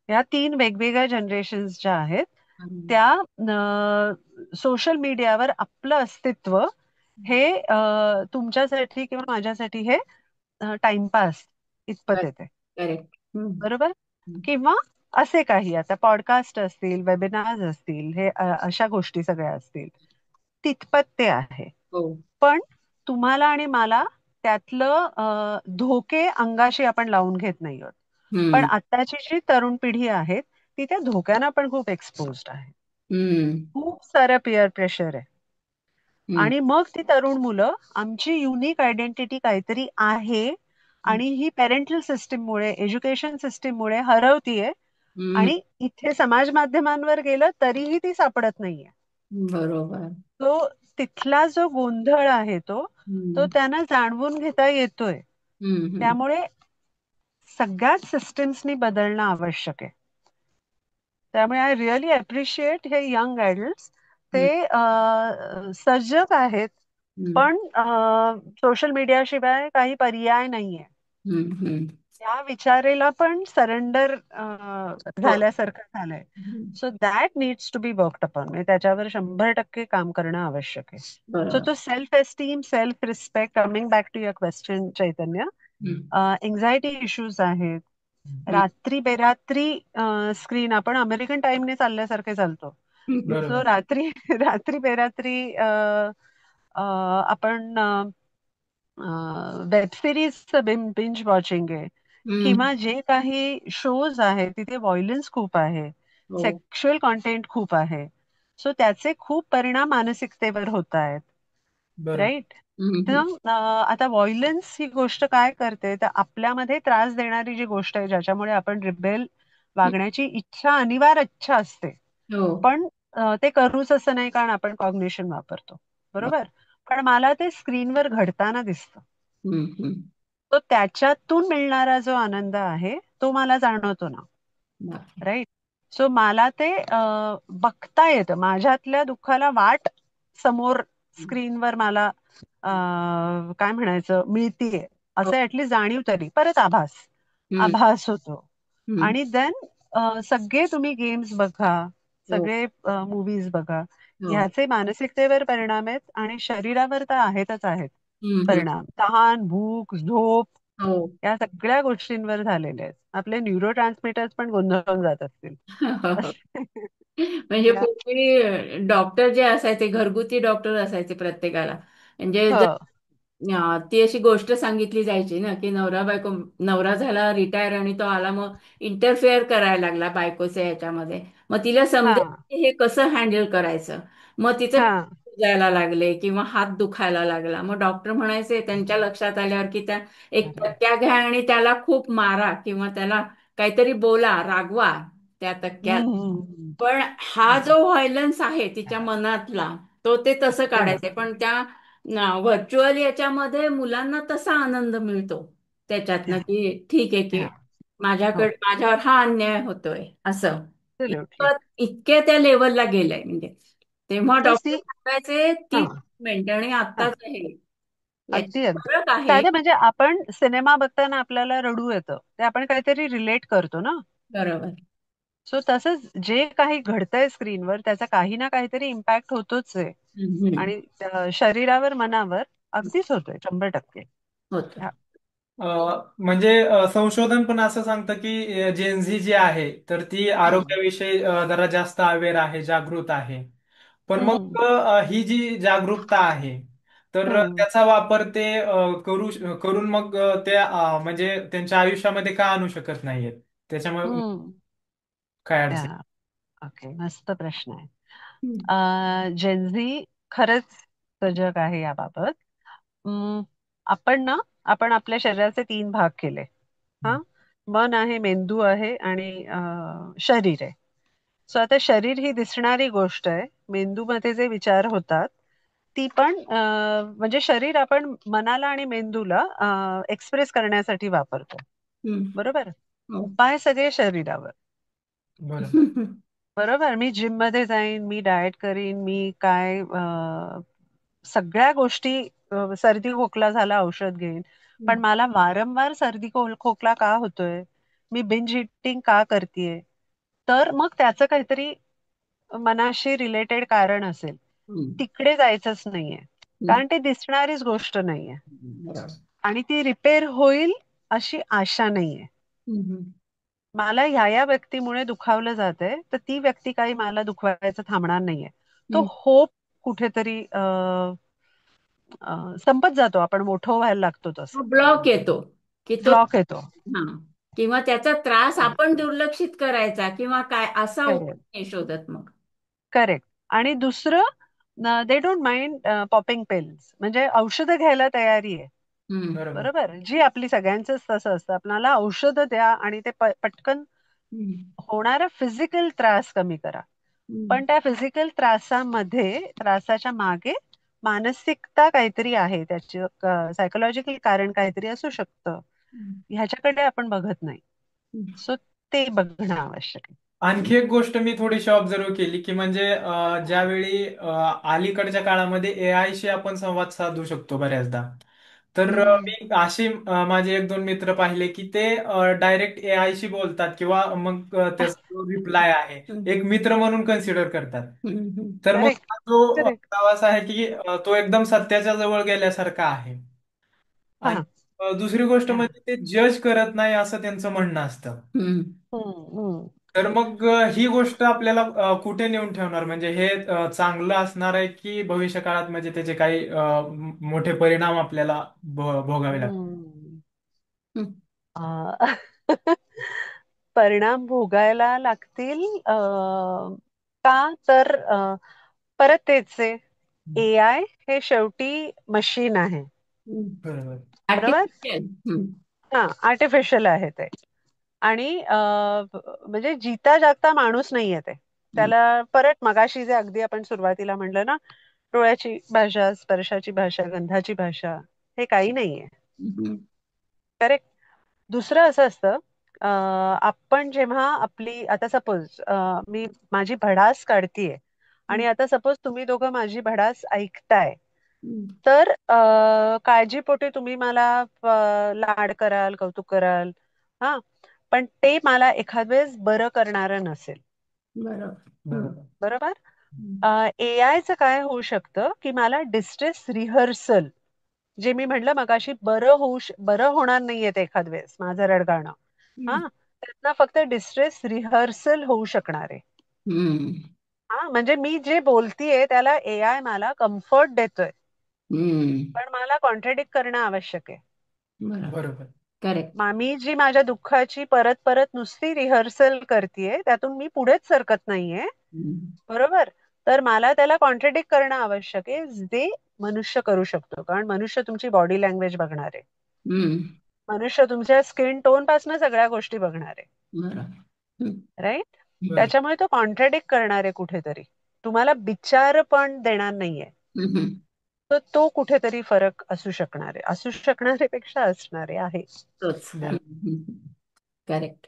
या 3 वेगवेगळ्या जनरेशन्स ज्या आहेत हम्म. त्या सोशल मीडियावर आपलं अस्तित्व हे तुमच्यासाठी किंवा माझ्यासाठी हे टाइमपास इतपत येते. करेक्ट. हम्म. बरोबर? हम्म. किंवा असे काही आता पॉडकास्ट असतील, वेबिनार्स असतील, हे अशा गोष्टी सगळ्या असतील, तितपत ते आहे. हो. पण तुम्हाला आणि मला त्यातलं धोके अंगाशी आपण लावून घेत नाही आहोत. पण हम्म. आताची जी तरुण पिढी आहे ती त्या धोक्यांना पण खूप एक्सपोज्ड आहे. हम्म. खूप सारं पिअर प्रेशर आहे. हम्म. आणि मग ती तरुण मुलं आमची युनिक आयडेंटिटी काहीतरी आहे आणि ही पेरेंटल सिस्टीममुळे, एज्युकेशन सिस्टीममुळे हरवतीये हम्म. आणि इथे समाज माध्यमांवर गेलं तरीही ती सापडत नाहीये. बरोबर. तो तिथला जो गोंधळ आहे तो तो हम्म. त्यांना जाणवून घेता येतोय. हम्म. हम्म. त्यामुळे सगळ्याच सिस्टीम्सनी बदलणं आवश्यक आहे. त्यामुळे आय रिअली अप्रिशिएट हे यंग ऍडल्ट्स. ते हम्म. सर्जक आहेत हम्म. पण सोशल मीडिया शिवाय काही पर्याय नाहीये. हम्म. हम्म. त्या विचारेला पण सरेंडर हो. झाल्यासारखं झालंय. Hmm. So that needs to be worked upon. म्हणजे त्याच्यावर 100% काम करणं आवश्यक आहे. सो बरोबर. तो self esteem, self respect, coming back to your question Chaitanya, hmm. Anxiety issues आहेत. हम्म. रात्री बेरात्री स्क्रीन, आपण अमेरिकन टाइमने चालल्यासारखे चालतो. सो बरोबर. रात्री रात्री बेरात्री आपण वेब सिरीजचं बिंज वॉचिंग आहे हम्म. किंवा जे काही शोज आहेत तिथे व्हायलन्स खूप आहे, हो. सेक्शुअल कॉन्टेंट खूप आहे. सो त्याचे खूप परिणाम मानसिकतेवर होत आहेत. बरोबर. राईट? हम्म. तर हम्म. आता व्हायलन्स ही गोष्ट काय करते, तर आपल्यामध्ये त्रास देणारी जी गोष्ट आहे ज्याच्यामुळे आपण रिबेल वागण्याची इच्छा, अनिवार्य इच्छा असते, हो. पण ते करूच असं नाही कारण आपण कॉग्निशन वापरतो. बरोबर? पण मला ते स्क्रीनवर घडताना दिसतं. हम्म. हम्म. तो त्याच्यातून मिळणारा जो आनंद आहे तो मला जाणवतो ना. बापरे. राईट? सो मला ते बघता येतं. माझ्यातल्या दुःखाला वाट समोर स्क्रीनवर मला काय म्हणायचं मिळतीये हो. असं ऍटलीस्ट जाणीव तरी, परत हम्म. आभास होतो. हम्म. आणि देन सगळे तुम्ही गेम्स बघा, हो. सगळे मूवीज बघा, हो. ह्याचे मानसिकतेवर परिणाम आहेत आणि शरीरावर तर आहेतच आहेत हम्म. हम्म. परिणाम. तहान, भूक, झोप, हो. या सगळ्या गोष्टींवर झालेले आहेत. आपले न्यूरो ट्रान्समीटर्स पण गोंधळून जात असतील. म्हणजे या पूर्वी डॉक्टर जे असायचे, घरगुती डॉक्टर असायचे प्रत्येकाला. म्हणजे हो. ती अशी गोष्ट सांगितली जायची ना, की नवरा बायको, नवरा झाला रिटायर आणि तो आला, मग इंटरफेअर करायला लागला बायकोच्या ह्याच्यामध्ये. मग तिला हा समजेल की हे कसं हँडल करायचं. मग तिचं हा जायला लागले किंवा हात दुखायला लागला, मग डॉक्टर म्हणायचे त्यांच्या लक्षात आल्यावर की त्या एक अरे. तक्क्या घ्या आणि त्याला खूप मारा किंवा त्याला काहीतरी बोला, रागवा त्या तक्क्याला. हम्म. पण हा जो व्हायलन्स आहे तिच्या मनातला, तो ते तसं हम्म. काढायचंय. पण त्या व्हर्च्युअल याच्यामध्ये मुलांना तसा आनंद मिळतो त्याच्यातनं, Yeah, की ठीक आहे की yeah. हो, माझ्यावर हा अन्याय होतोय असं. ॲब्सोल्युटली. इतके त्या लेवलला गेलंय म्हणजे. तेव्हा तर डॉक्टर सांगायचे हा ती ट्रीटमेंट आणि हा आत्ताच आहे अगदी याच्यात अगदी. फरक आहे. साधं म्हणजे आपण सिनेमा बघताना आपल्याला रडू येतं, ते आपण काहीतरी रिलेट करतो ना. बरोबर. सो तसंच जे काही घडतंय स्क्रीनवर त्याचा काही ना काहीतरी इम्पॅक्ट होतोच आहे. हम्म. आणि शरीरावर, मनावर. अगदीच होतोय 100%. होतं. हा. अ, म्हणजे संशोधन पण असं सांगतं की जेनझी जी आहे तर ती हम्म. आरोग्याविषयी जरा जास्त अवेअर आहे, जागृत आहे. पण हम्म. मग ही जी जागरूकता आहे तर हम्म. त्याचा वापर ते करून मग ते म्हणजे त्यांच्या आयुष्यामध्ये का आणू शकत नाहीयेत, त्याच्यामुळे हम्म. काय अडचण? या. ओके, मस्त प्रश्न आहे. हम्म. जेनझी खरंच सजग आहे याबाबत. अं, आपण ना आपण आपल्या शरीराचे 3 भाग केले. हा. मन आहे, मेंदू आहे आणि शरीर आहे. सो आता शरीर ही दिसणारी गोष्ट आहे. मेंदूमध्ये जे विचार होतात ती पण म्हणजे शरीर आपण मनाला आणि मेंदूला एक्सप्रेस करण्यासाठी वापरतो. हम्म. बरोबर. हो. उपाय सगळे शरीरावर. बरोबर. बरोबर. मी जिम मध्ये जाईन, मी डाएट करीन, मी काय सगळ्या गोष्टी सर्दी खोकला झाला औषध घेईन. पण हम्म. मला वारंवार सर्दी खोकला का होतोय? मी बिंज इटिंग का करतेय? तर मग त्याचं काहीतरी मनाशी रिलेटेड कारण असेल. हम्म. तिकडे जायचंच नाहीये. हम्म. कारण ते दिसणारीच गोष्ट नाहीये. बरोबर. आणि ती रिपेअर होईल अशी आशा नाहीये. हम्म. मला ह्या व्यक्तीमुळे दुखावलं जातंय, तर ती व्यक्ती काही मला दुखवायचं थांबणार नाहीये. तो हम्म. होप कुठेतरी संपत जातो. आपण मोठं व्हायला लागतो तसं. तो ब्लॉक येतो की तो, ब्लॉक येतो. हा, किंवा त्याचा त्रास आपण दुर्लक्षित करायचा किंवा काय असा उपाय करेक्ट. नाही शोधत मग. करेक्ट. आणि दुसरं, they don't mind popping pills, म्हणजे औषधं घ्यायला तयारी आहे. हम्म. बरोबर. बरोबर. जी आपली सगळ्यांचंच तसं असतं. आपल्याला औषधं द्या आणि ते पटकन हम्म. होणारा फिजिकल त्रास कमी करा. हम्म. पण त्या फिजिकल त्रासाच्या मागे मानसिकता काहीतरी आहे, त्याची सायकोलॉजिकल कारण काहीतरी असू शकतं. ह्याच्याकडे आपण बघत नाही. हम्म. सो ते बघणं आवश्यक आहे. आणखी एक गोष्ट मी थोडीशी ऑब्झर्व केली की म्हणजे ज्यावेळी अलीकडच्या काळामध्ये एआय शी आपण संवाद साधू शकतो बऱ्याचदा. तर हम्म. मी असे माझे एक दोन मित्र पाहिले की ते डायरेक्ट एआय शी बोलतात किंवा मग त्याचा जो रिप्लाय आहे हम्म. एक मित्र म्हणून कन्सिडर करतात. हम्म. तर मग करेक्ट. हा जो करेक्ट. प्रवास आहे की तो एकदम सत्याच्या जवळ गेल्यासारखा आहे. आणि हा. दुसरी गोष्ट हा. म्हणजे ते जज करत नाही असं त्यांचं म्हणणं असतं. हम्म. हम्म. तर मग ही गोष्ट आपल्याला कुठे नेऊन ठेवणार, म्हणजे हे चांगलं असणार आहे की भविष्य काळात म्हणजे त्याचे काही मोठे परिणाम आपल्याला भोगावे लागतील? हम्म. हम्म. अ, परिणाम भोगायला लागतील. का तर परत तेच आहे. एआय हे शेवटी मशीन आहे. हम्म. बरोबर. बरोबर. आर्टिफिशियल. हम्म. हा. आर्टिफिशियल आहे ते. आणि म्हणजे जिता जागता माणूस नाहीये ते. हम्म. त्याला परत मगाशी जे अगदी आपण सुरुवातीला म्हणलं ना, डोळ्याची भाषा, स्पर्शाची भाषा, गंधाची भाषा, हे काही नाहीये. हम्म. करेक्ट. दुसरं असं असतं, आपण जेव्हा आपली आता सपोज मी माझी भडास काढतीये आणि आता सपोज तुम्ही दोघं माझी भडास ऐकताय, हम्म. तर काळजीपोटी तुम्ही मला लाड कराल, कौतुक कराल. हा. पण ते मला एखाद वेळेस बरं करणारं नसेल. बरोबर. हम्म. बरोबर. बरोबर. हम्म. एआयचं काय होऊ शकतं की मला डिस्ट्रेस रिहर्सल, जे मी म्हटलं मगाशी, बरं होणार नाहीये ते एखाद वेळेस माझं रडगाणं. हा. हम्म. त्यातनं फक्त डिस्ट्रेस रिहर्सल होऊ शकणार आहे. हम्म. हा. म्हणजे मी जे बोलतीये त्याला एआय मला कम्फर्ट देतोय, हम्म. पण मला कॉन्ट्रडिक्ट करणं आवश्यक आहे. बरोबर. बरोबर. करेक्ट. मी जी माझ्या दुःखाची परत परत नुसती रिहर्सल करतेय, त्यातून मी पुढेच सरकत नाहीये. हम्म. बरोबर. तर मला त्याला कॉन्ट्रडिक्ट करणं आवश्यक आहे, जे मनुष्य करू शकतो. कारण मनुष्य तुमची बॉडी लँग्वेज बघणार आहे. हम्म. मनुष्य तुमच्या स्किन टोन पासून सगळ्या गोष्टी बघणार आहे. बरोबर. हम्म. राईट. बरोबर. त्याच्यामुळे तो कॉन्ट्रडिक्ट करणार आहे कुठेतरी. तुम्हाला विचार पण देणार नाहीये. हम्म. तर तो कुठेतरी फरक असू शकणार आहे. असू शकणारे पेक्षा असणारे आहे. तोच. करेक्ट.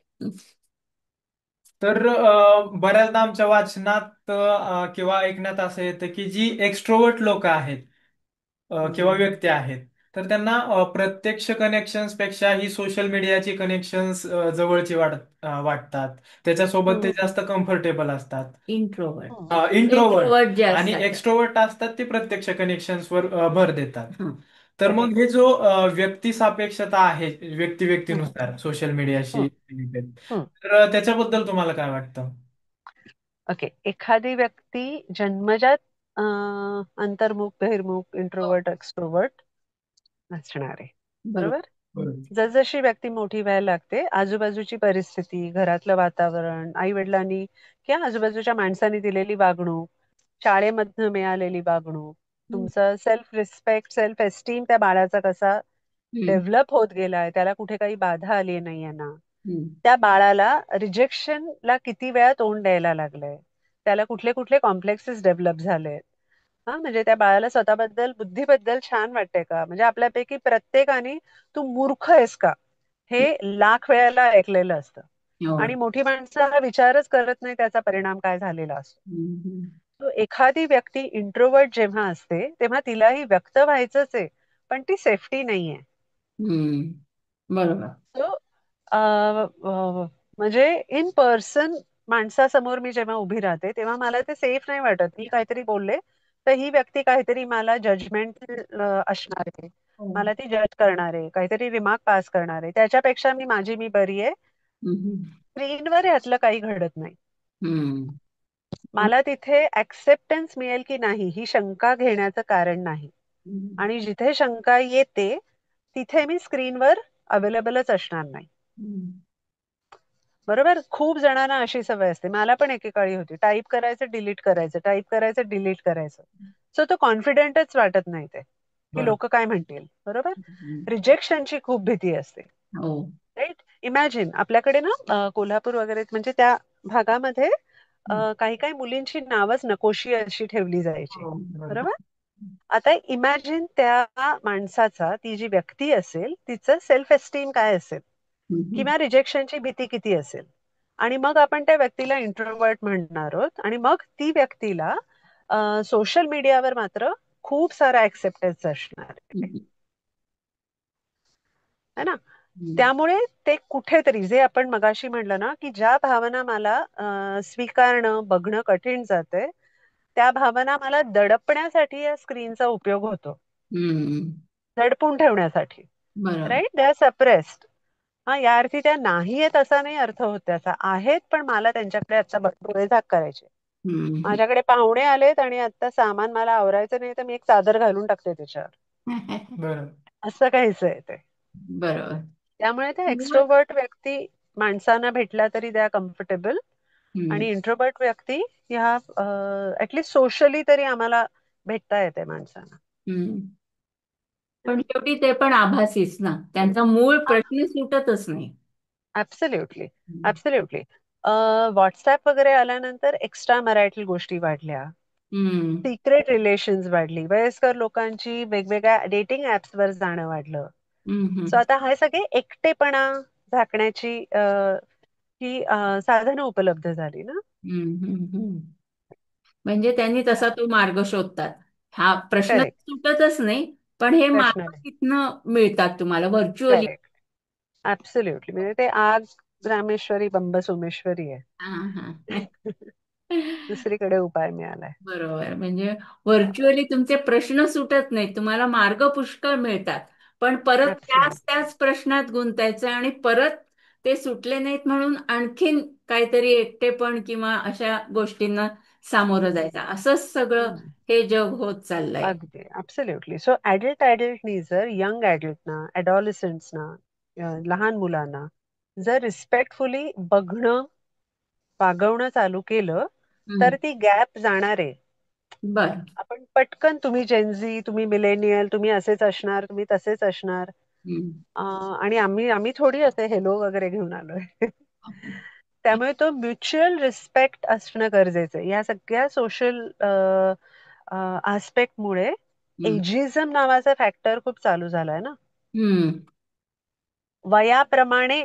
तर बऱ्याचदा आमच्या वाचनात किंवा ऐकण्यात असं येतं की जी एक्स्ट्रोवर्ट लोक आहेत किंवा हम्म. व्यक्ती आहेत तर त्यांना प्रत्यक्ष कनेक्शन्स पेक्षा ही सोशल मीडियाची कनेक्शन्स जवळची वाटतात. त्याच्यासोबत ते हम्म, जास्त कम्फर्टेबल असतात. इंट्रोवर्ट. हम्म, इंट्रोवर्ट इंट्रोवर्ट जे आणि असतात. एक्स्ट्रोवर्ट असतात ते प्रत्यक्ष कनेक्शन्सवर भर देतात. हं. तर मग करेक्ट. हे जो व्यक्तिसापेक्षता आहे व्यक्ती हम्म, व्यक्तीनुसार सोशल मीडियाशी हम्म, रिलेटेड, हम्म. तर त्याच्याबद्दल तुम्हाला काय वाटतं? ओके, एखादी व्यक्ती जन्मजात अंतर्मुख, बहिर्मुख, इंट्रोवर्ट, एक्स्ट्रोवर्ट असणार आहे. बरोबर. बरोबर. बरोबर. जसजशी व्यक्ती मोठी व्हायला लागते, आजूबाजूची परिस्थिती, घरातलं वातावरण, आई वडिलांनी किंवा आजूबाजूच्या माणसांनी दिलेली वागणूक, शाळेमधनं मिळालेली वागणूक, हं. तुमचा सेल्फ रिस्पेक्ट, सेल्फ एस्टीम त्या बाळाचा कसा हं. डेव्हलप होत गेलाय, त्याला कुठे काही बाधा आली नाहीये ना, हं. त्या बाळाला रिजेक्शनला किती वेळा तोंड द्यायला लागलंय, त्याला कुठले कुठले कॉम्प्लेक्सेस डेव्हलप झालेत. हा, म्हणजे त्या बाळाला स्वतःबद्दल, बुद्धीबद्दल छान वाटतंय का? म्हणजे आपल्यापैकी प्रत्येकाने तू मूर्ख आहेस का हे लाख वेळाला ऐकलेलं असतं. हो. आणि मोठी माणसं हा विचारच करत नाही त्याचा परिणाम काय झालेला असतो. हं. हं. तो एखादी व्यक्ती इंट्रोवर्ट जेव्हा असते तेव्हा तिलाही व्यक्त व्हायचंच आहे, पण ती सेफ्टी नाहीये. हं. बरोबर. सो म्हणजे इन पर्सन माणसासमोर मी जेव्हा उभी राहते तेव्हा मला ते सेफ नाही वाटत. मी काहीतरी बोलले तर ही व्यक्ती काहीतरी मला जजमेंट असणार आहे, हो. मला ती जज करणार आहे, काहीतरी रिमार्क पास करणार आहे. त्याच्यापेक्षा मी बरी आहे. हं. हं. स्क्रीनवर यातलं काही घडत नाही. हं. मला तिथे ऍक्सेप्टन्स मिळेल की नाही ही शंका घेण्याचं कारण नाही. हं. आणि जिथे शंका येते तिथे मी स्क्रीनवर अवेलेबलच असणार नाही. हं. बरोबर. खूप जणांना अशी सवय असते, मला पण एकेकाळी होती, टाईप करायचं डिलीट करायचं, टाईप करायचं डिलीट करायचं. सो तो कॉन्फिडेंटच वाटत नाही ते, की बरोबर. लोक काय म्हणतील. बरोबर. हं. रिजेक्शनची खूप भीती असते. हो. राईट. इमॅजिन आपल्याकडे ना कोल्हापूर वगैरे म्हणजे त्या भागामध्ये हं. काही काही मुलींची नावच नकोशी अशी ठेवली जायची. हो. बरोबर. बरोबर. आता इमॅजिन त्या माणसाचा, ती जी व्यक्ती असेल तिचं सेल्फ एस्टीम काय असेल हं. हं. किंवा रिजेक्शनची भीती किती असेल. आणि मग आपण त्या व्यक्तीला इंट्रोवर्ट म्हणणार आहोत आणि मग ती व्यक्तीला सोशल मीडियावर मात्र खूप सारा ऍक्सेप्टन्स असणार आहे. हं. है ना. हं. त्यामुळे ते कुठेतरी जे आपण मगाशी म्हणलं ना, की ज्या भावना मला स्वीकारणं, बघणं कठीण जातंय, त्या भावना मला दडपण्यासाठी या स्क्रीनचा उपयोग होतो. हं. दडपून ठेवण्यासाठी. बरोबर. राईट. They are suppressed. हा, या अर्थी त्या नाही आहेत असा नाही अर्थ होत त्याचा. आहेत, पण मला त्यांच्याकडे आता डोळे झाक करायचे. हं. हं. माझ्याकडे पाहुणे आलेत आणि आता सामान मला आवरायचं नाही तर मी एक चादर घालून टाकते त्याच्यावर. बरोबर. असं काहीच आहे ते. बरोबर. त्यामुळे त्या मग एक्स्ट्रोवर्ट व्यक्ती माणसांना भेटल्या तरी त्या कम्फर्टेबल. हं. आणि इंट्रोवर्ट व्यक्ती ह्या ऍटलिस्ट सोशली तरी आम्हाला भेटता येते माणसांना. हं. पण शेवटी ते पण आभासीच ना, त्यांचा मूळ प्रश्न सुटतच नाही. ऍब्सल्युटली. हं. ऍब्सल्युटली. व्हॉट्सअप वगैरे आल्यानंतर एक्स्ट्रा मॅरिटल गोष्टी वाढल्या, हं. सिक्रेट रिलेशन्स वाढली, वयस्कर लोकांची वेगवेगळ्या डेटिंग ऍप्सवर जाणं वाढलं. हं. सो हं. आता हा सगळे एकटेपणा झाकण्याची ही साधनं उपलब्ध झाली ना. हं. हं. हं. म्हणजे त्यांनी तसा तो मार्ग शोधतात. हा प्रश्न करेक्ट. सुटतच नाही, पण हे प्रश्न मार्ग नाही. तिथनं मिळतात तुम्हाला व्हर्च्युअली. करेक्ट. ऍब्सल्युटली. म्हणजे ते आग रामेश्वरी बंब सोमेश्वरी आहे. हां, हां. दुसरीकडे उपाय मिळालाय. बरोबर. म्हणजे व्हर्च्युअली तुमचे प्रश्न सुटत नाहीत, तुम्हाला मार्ग पुष्कळ मिळतात. पण परत त्याच ऍब्सल्युटली. त्याच प्रश्नात गुंतायचं आणि परत ते सुटले नाहीत म्हणून आणखीन काहीतरी एकटेपण किंवा अशा गोष्टींना सामोरं जायचं. असंच सगळं हे जग होत चाललंय. अगदी ऍब्सल्युटली. सो ऍडल्टनी जर यंग ऍडल्टना, ऍडॉलसंट्सना, लहान मुलांना जर रिस्पेक्टफुली बघणं, वागवणं चालू केलं हं. तर ती गॅप जाणार आहे. बरं. आपण पटकन तुम्ही जेनझी, तुम्ही मिलेनियल, तुम्ही असेच असणार, तुम्ही तसेच असणार. हं. आणि आम्ही आम्ही थोडी असे हेलो वगैरे घेऊन आलोय. त्यामुळे तो म्युच्युअल रिस्पेक्ट असणं गरजेचं आहे. या सगळ्या सोशल आस्पेक्टमुळे हं. एजिझम नावाचा फॅक्टर खूप चालू झालाय ना. हं. वयाप्रमाणे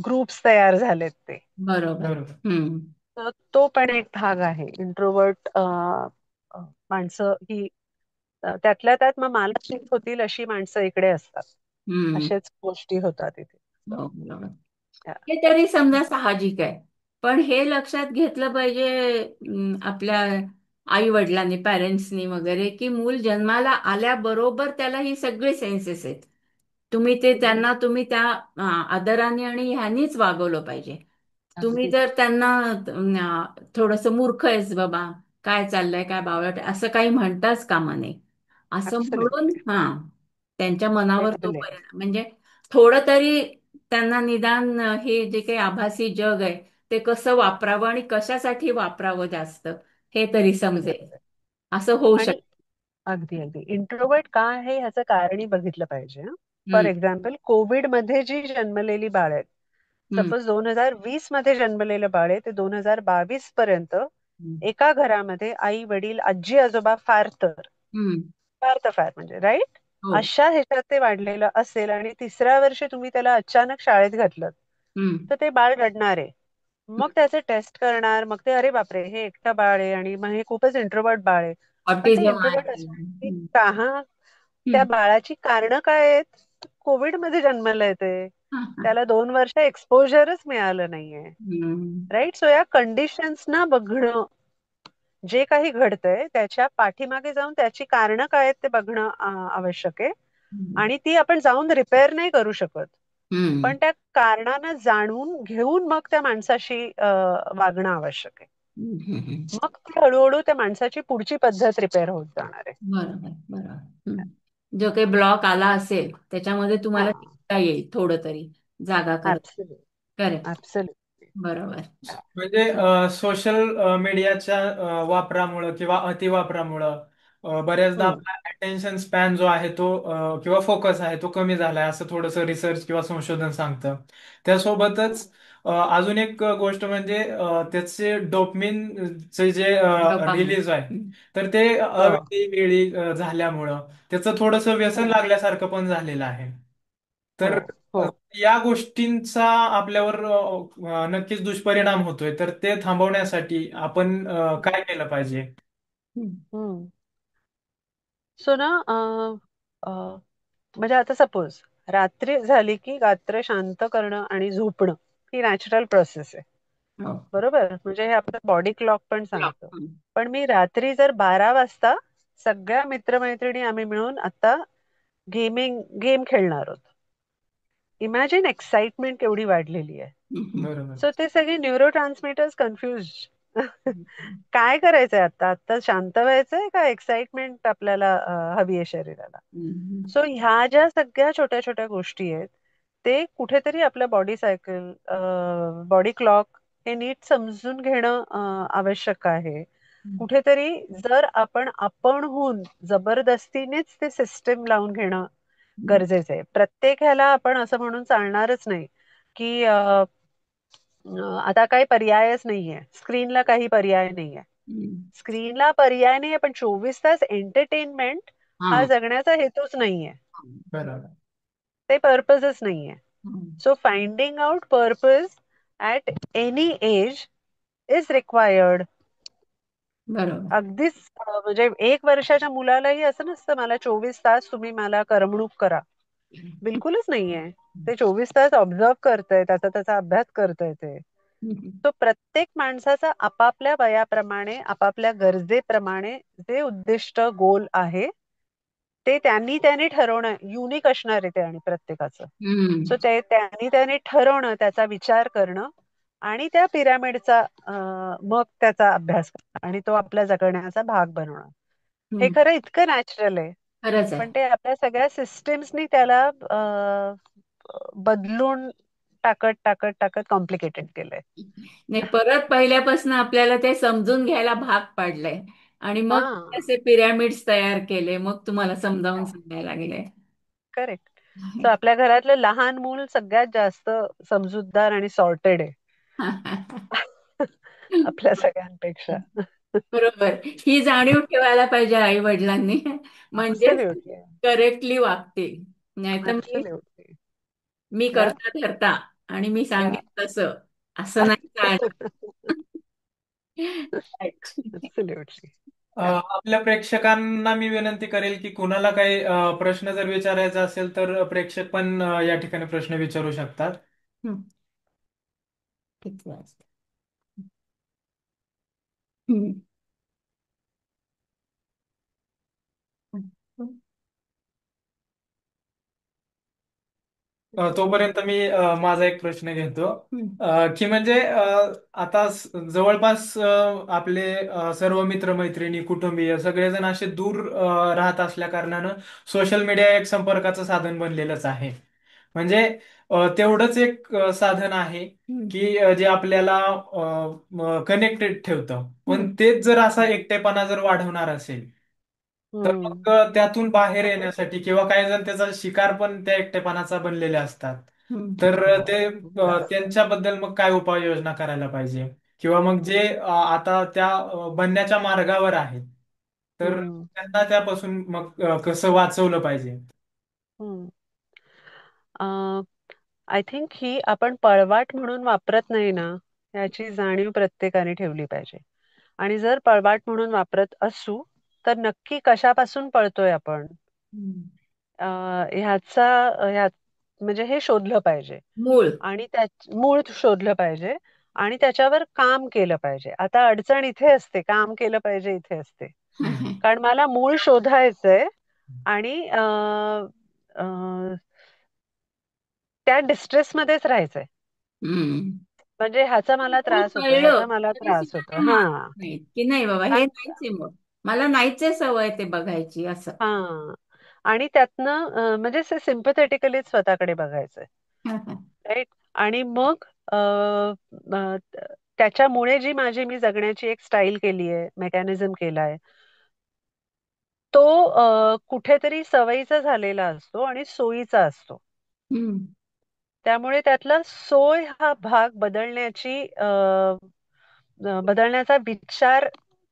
ग्रुप्स तयार झालेत ते. बरोबर. बरोबर. हं. तर तो पण एक भाग आहे. इंट्रोवर्ट माणसं ही त्यातल्या त्यात मग मला शिफ्ट होतील अशी माणसं इकडे असतात. हम्म. अशाच गोष्टी होतात इथे. हो, बरोबर. या. हे तरी समजा साहजिक आहे. पण हे लक्षात घेतलं पाहिजे आपल्या आई वडिलांनी, पॅरेंट्सनी वगैरे, की मूल जन्माला आल्याबरोबर त्याला ही सगळी सेन्सेस आहेत. तुम्ही त्या आदराने आणि ह्यानीच वागवलं पाहिजे. तुम्ही अगदी. जर त्यांना थोडस मूर्ख आहेस बाबा, काय चाललंय, काय बावळट आहे, असं काही म्हणताच कामा नये. असं म्हणून ऍब्सोल्युटली. त्यांच्या मनावर तो बदलेल. परिणाम म्हणजे थोडं तरी त्यांना निदान हे जे काही आभासी जग आहे ते कसं वापरावं आणि कशासाठी वापरावं जास्त, हे तरी समजेल. बरोबर. असं होऊ आणि शकतं. अगदी अगदी इंट्रोवर्ट का आहे ह्याचं कारणही बघितलं पाहिजे. फॉर हम्म. एक्झाम्पल, कोविड मध्ये जी जन्मलेली बाळ आहेत, हम्म. सपोज 2020 मध्ये जन्मलेलं बाळ आहे ते 2022 पर्यंत हम्म. एका घरामध्ये आई वडील आजी आजोबा फार तर हम्म. फार तर फार म्हणजे राईट हो. अशा ह्याच्यात ते वाढलेलं असेल आणि तिसऱ्या वर्षी तुम्ही त्याला अचानक शाळेत घातलं हम्म. तर ते बाळ रडणार आहे. मग त्याचे टेस्ट करणार, मग ते अरे बापरे हे एकटं बाळ आहे आणि मग हे खूपच इंट्रोवर्ट बाळ आहे. पण ते ऑटिझम इंट्रोवर्ट आहे. असण्याची हम्म. का हा त्या हम्म. बाळाची कारणं काय आहेत? कोविड मध्ये जन्मलं ते, हा, हा. त्याला 2 वर्ष एक्सपोजरच मिळालं नाहीये. हम्म. राईट. सो या कंडिशन्स ना बघणं, जे काही घडतंय त्याच्या पाठीमागे जाऊन त्याची कारणं काय आहेत ते बघणं आवश्यक आहे. हम्म. आणि ती आपण जाऊन रिपेअर नाही करू शकत. हम्म. पण त्या कारणांना जाणून घेऊन मग त्या माणसाशी वागणं आवश्यक आहे. हम्म. मग ती हळूहळू त्या माणसाची पुढची पद्धत रिपेअर होत जाणार आहे. बरोबर, बरोबर. जो काही ब्लॉक आला असेल त्याच्यामध्ये हा. तुम्हाला टिकता येईल थोडं तरी, जागा करता. ऍब्सोल्युट. करेक्ट. ऍब्सोल्युट. बरोबर. म्हणजे सोशल मीडियाच्या वापरामुळं किंवा अतिवापरामुळं बऱ्याचदा हम्म. आपला अटेन्शन स्पॅन जो आहे तो किंवा फोकस आहे तो कमी झालाय असं थोडंसं रिसर्च किंवा संशोधन सांगतं. त्यासोबतच अजून एक गोष्ट म्हणजे त्याचे डोपमिनचे जे डोपामाइन. रिलीज आहे तर ते हो. अवेळी झाल्यामुळं त्याचं थोडंसं व्यसन लागल्यासारखं पण झालेलं आहे. हो. तर हो. या गोष्टींचा आपल्यावर नक्कीच दुष्परिणाम होतोय तर ते थांबवण्यासाठी आपण काय केलं पाहिजे? हम्म. हम्म. सो ना म्हणजे आता सपोज रात्री झाली की रात्र शांत करणं आणि झोपणं ही नॅचरल प्रोसेस आहे. हो. बरोबर. म्हणजे हे आपलं बॉडी क्लॉक पण सांगतं. हम्म. पण मी रात्री जर 12 वाजता सगळ्या मित्रमैत्रिणी आम्ही मिळून आता गेम खेळणार आहोत. इमॅजिन एक्साइटमेंट केवढी वाढलेली आहे. बरोबर. सो ते सगळे न्यूरो ट्रान्समीटर्स कन्फ्युज. हम्म. काय करायचंय आता? आता शांत व्हायचंय का एक्साइटमेंट आपल्याला हवी आहे शरीराला? हम्म. सो ह्या ज्या सगळ्या छोट्या छोट्या गोष्टी आहेत ते कुठेतरी आपल्या बॉडी सायकल, बॉडी क्लॉक हे नीट समजून घेणं आवश्यक आहे. कुठेतरी जर आपणहून जबरदस्तीनेच ते सिस्टम लावून घेणं गरजेचं आहे. प्रत्येक ह्याला आपण असं म्हणून चालणारच नाही की आता काही पर्यायच नाहीये, स्क्रीनला काही पर्याय नाहीये. हम्म. स्क्रीनला पर्याय नाहीये पण 24 तास एंटरटेनमेंट हा हा. जगण्याचा हेतूच नाहीये. बरोबर. ते पर्पजच नाहीये. Hmm. So finding out purpose at any age is required. बरोबर. अगदीच म्हणजे 1 वर्षाच्या मुलालाही असं नसतं मला 24 तास तुम्ही मला करमणूक करा. बिलकुलच नाहीये. ते 24 तास ऑब्झर्व करतंय, त्याचा त्याचा अभ्यास करतंय ते. हम्म. तो प्रत्येक माणसाचा आपापल्या वयाप्रमाणे, आपापल्या गरजेप्रमाणे जे उद्दिष्ट, गोल आहे, ते त्यांनी ठरवणं युनिक असणार आहे ते आणि प्रत्येकाचं. हम्म. सो ते त्यांनी ठरवणं, त्याचा विचार करणं आणि त्या पिरामिडचा मग त्याचा अभ्यास करणं आणि तो आपल्या जगण्याचा भाग बनवणं. हे हम्म. खरं इतकं नॅचरल आहे. खरंच आहे. पण ते आपल्या सगळ्या सिस्टीम्सनी त्याला बदलून टाकत टाकत टाकत कॉम्प्लिकेटेड केलंय. नाही, परत पहिल्यापासून आपल्याला ते समजून घ्यायला भाग पाडलंय आणि मग हा. असे पिरॅमिड्स तयार केले, मग तुम्हाला समजावून सांगायला लागले. करेक्ट. सो आपल्या घरातलं लहान मूल सगळ्यात जास्त समजूतदार आणि सॉर्टेड आहे. आपल्या सगळ्यांपेक्षा. बरोबर. ही जाणीव ठेवायला पाहिजे आई वडिलांनी, म्हणजे ऍब्सोल्युटली. करेक्टली वागतील. नाहीतर ऍब्सोल्युटली. मी या. करता धरता आणि मी या. सांगेन तसं असं नाही चालणार. Right. ऍब्सोल्युटली. आपल्या प्रेक्षकांना मी विनंती करेल की कुणाला काही प्रश्न जर विचारायचा असेल तर प्रेक्षक पण या ठिकाणी प्रश्न विचारू शकतात. हं, किती वाजता? हं, हं, तोपर्यंत मी माझा एक प्रश्न घेतो. हं, की म्हणजे आता जवळपास आपले सर्व मित्रमैत्रिणी कुटुंबीय सगळेजण असे दूर राहत असल्या कारणानं सोशल मीडिया एक संपर्काचं साधन बनलेलंच आहे. म्हणजे तेवढंच एक साधन आहे हं, की जे आपल्याला कनेक्टेड ठेवतं. पण हं, तेच जर असा एकटेपणा जर वाढवणार असेल तर हम्म. मग त्यातून बाहेर येण्यासाठी किंवा काही जण त्याचा शिकार पण त्या एकटेपणाचा बनलेले असतात. हं, तर ते त्यांच्याबद्दल मग काय उपाययोजना करायला पाहिजे किंवा मग जे आता त्या बनण्याच्या मार्गावर आहेत तर हम्म. त्यांना त्यापासून मग कसं वाचवलं पाहिजे. हम्म. आय थिंक ही आपण पळवाट म्हणून वापरत नाही ना, याची जाणीव प्रत्येकाने ठेवली पाहिजे. आणि जर पळवाट म्हणून वापरत असू, तर नक्की कशापासून पळतोय आपण? हं. अ, ह्याचा ह्या म्हणजे हे शोधलं पाहिजे. मूळ. आणि त्या मूळ शोधलं पाहिजे आणि त्याच्यावर काम केलं पाहिजे. आता अडचण इथे असते, काम केलं पाहिजे इथे असते. कारण मला मूळ शोधायचंय आणि अ, त्या डिस्ट्रेसमध्येच राहायचंय. हं. म्हणजे ह्याचा मला मूळ त्रास होतो, कळलं ह्याचा मला तरी त्रास सुद्धा होतो. ते हा. मानत नाहीत की नाही बाबा हे आणि नाहीच आहे मूळ. मला नाहीच आहे सवय ते बघायची असं. हा. आणि त्यातनं म्हणजे सिम्पथेटिकली स्वतःकडे बघायचंय. राईट. आणि मग त्याच्यामुळे जी मी जगण्याची एक स्टाईल केली आहे, मेकॅनिझम केलाय, तो कुठेतरी सवयीचा झालेला असतो आणि सोयीचा असतो. हं, त्यामुळे त्यातला सोय हा भाग बदलण्याचा विचार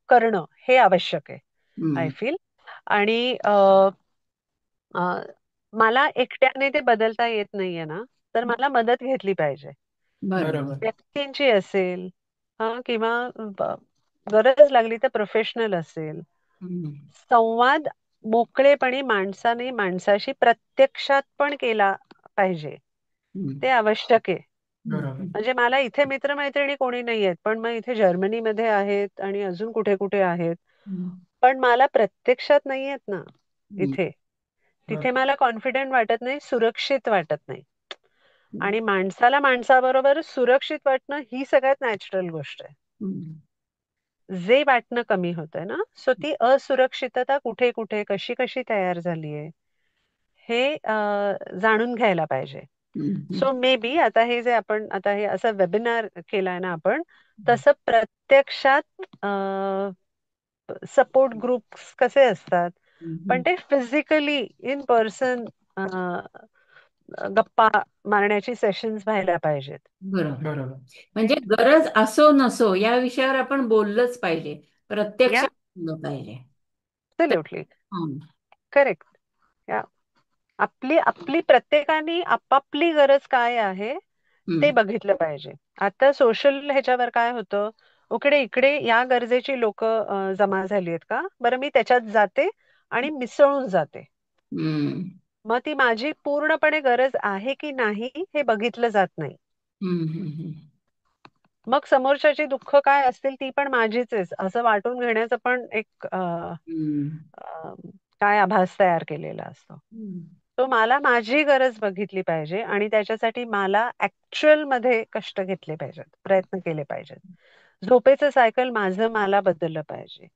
करणं हे आवश्यक आहे, आय हं. फील. आणि अ, मला एकट्याने ते बदलता येत नाहीये ना, तर मला मदत घेतली पाहिजे. बरोबर. बरोबर. व्यक्तींची असेल, किंवा ब- गरज लागली तर प्रोफेशनल असेल. हं, संवाद मोकळेपणे माणसाने माणसाशी प्रत्यक्षात पण केला पाहिजे. हं, ते आवश्यक आहे. हं, म्हणजे मला इथे मित्रमैत्रिणी कोणी नाही आहेत, पण मग इथे जर्मनीमध्ये आहेत आणि अजून कुठे कुठे आहेत. हं, पण मला प्रत्यक्षात नाही आहेत ना हं, इथे. तिथे बरोबर. मला कॉन्फिडंट वाटत नाही, सुरक्षित वाटत नाही. हं, आणि माणसाला माणसाबरोबर सुरक्षित वाटणं ही सगळ्यात नॅचरल गोष्ट आहे. हं, जे वाटणं कमी होतंय ना, सो ती असुरक्षितता कुठे कुठे कशी कशी तयार झालीये हे जाणून घ्यायला पाहिजे. हं, सो मे बी आता हे जे आपण आता हे असं वेबिनार केलाय ना आपण, तसं प्रत्यक्षात सपोर्ट ग्रुप्स कसे असतात, पण हं. ते फिजिकली इन पर्सन गप्पा मारण्याची सेशन्स व्हायला पाहिजेत. बरोबर. बरोबर. म्हणजे गरज असो नसो या विषयावर आपण बोललंच पाहिजे. या प्रत्यक्षात बोललं पाहिजे. तर ॲब्सोल्युटली हं, करेक्ट. या आपली आपली प्रत्येकाने आपापली गरज काय आहे हं, ते बघितलं पाहिजे. आता सोशल ह्याच्यावर काय होतं, इकडे इकडे या गरजेची लोक जमा झाली आहेत का, बरं मी त्याच्यात जाते आणि मिसळून जाते. हं, मग ती माझी पूर्णपणे गरज आहे की नाही हे बघितलं जात नाही. हं, हं, हं, मग समोरच्याची दुःख काय असतील ती पण माझीच आहे असं वाटून घेण्याचं पण एक हं, अ, काय आभास तयार केलेला असतो. हं, तो मला माझी गरज बघितली पाहिजे आणि त्याच्यासाठी मला ऍक्च्युअल मध्ये कष्ट घेतले पाहिजेत, प्रयत्न केले पाहिजेत. झोपेचं सायकल माझं मला बदललं पाहिजे.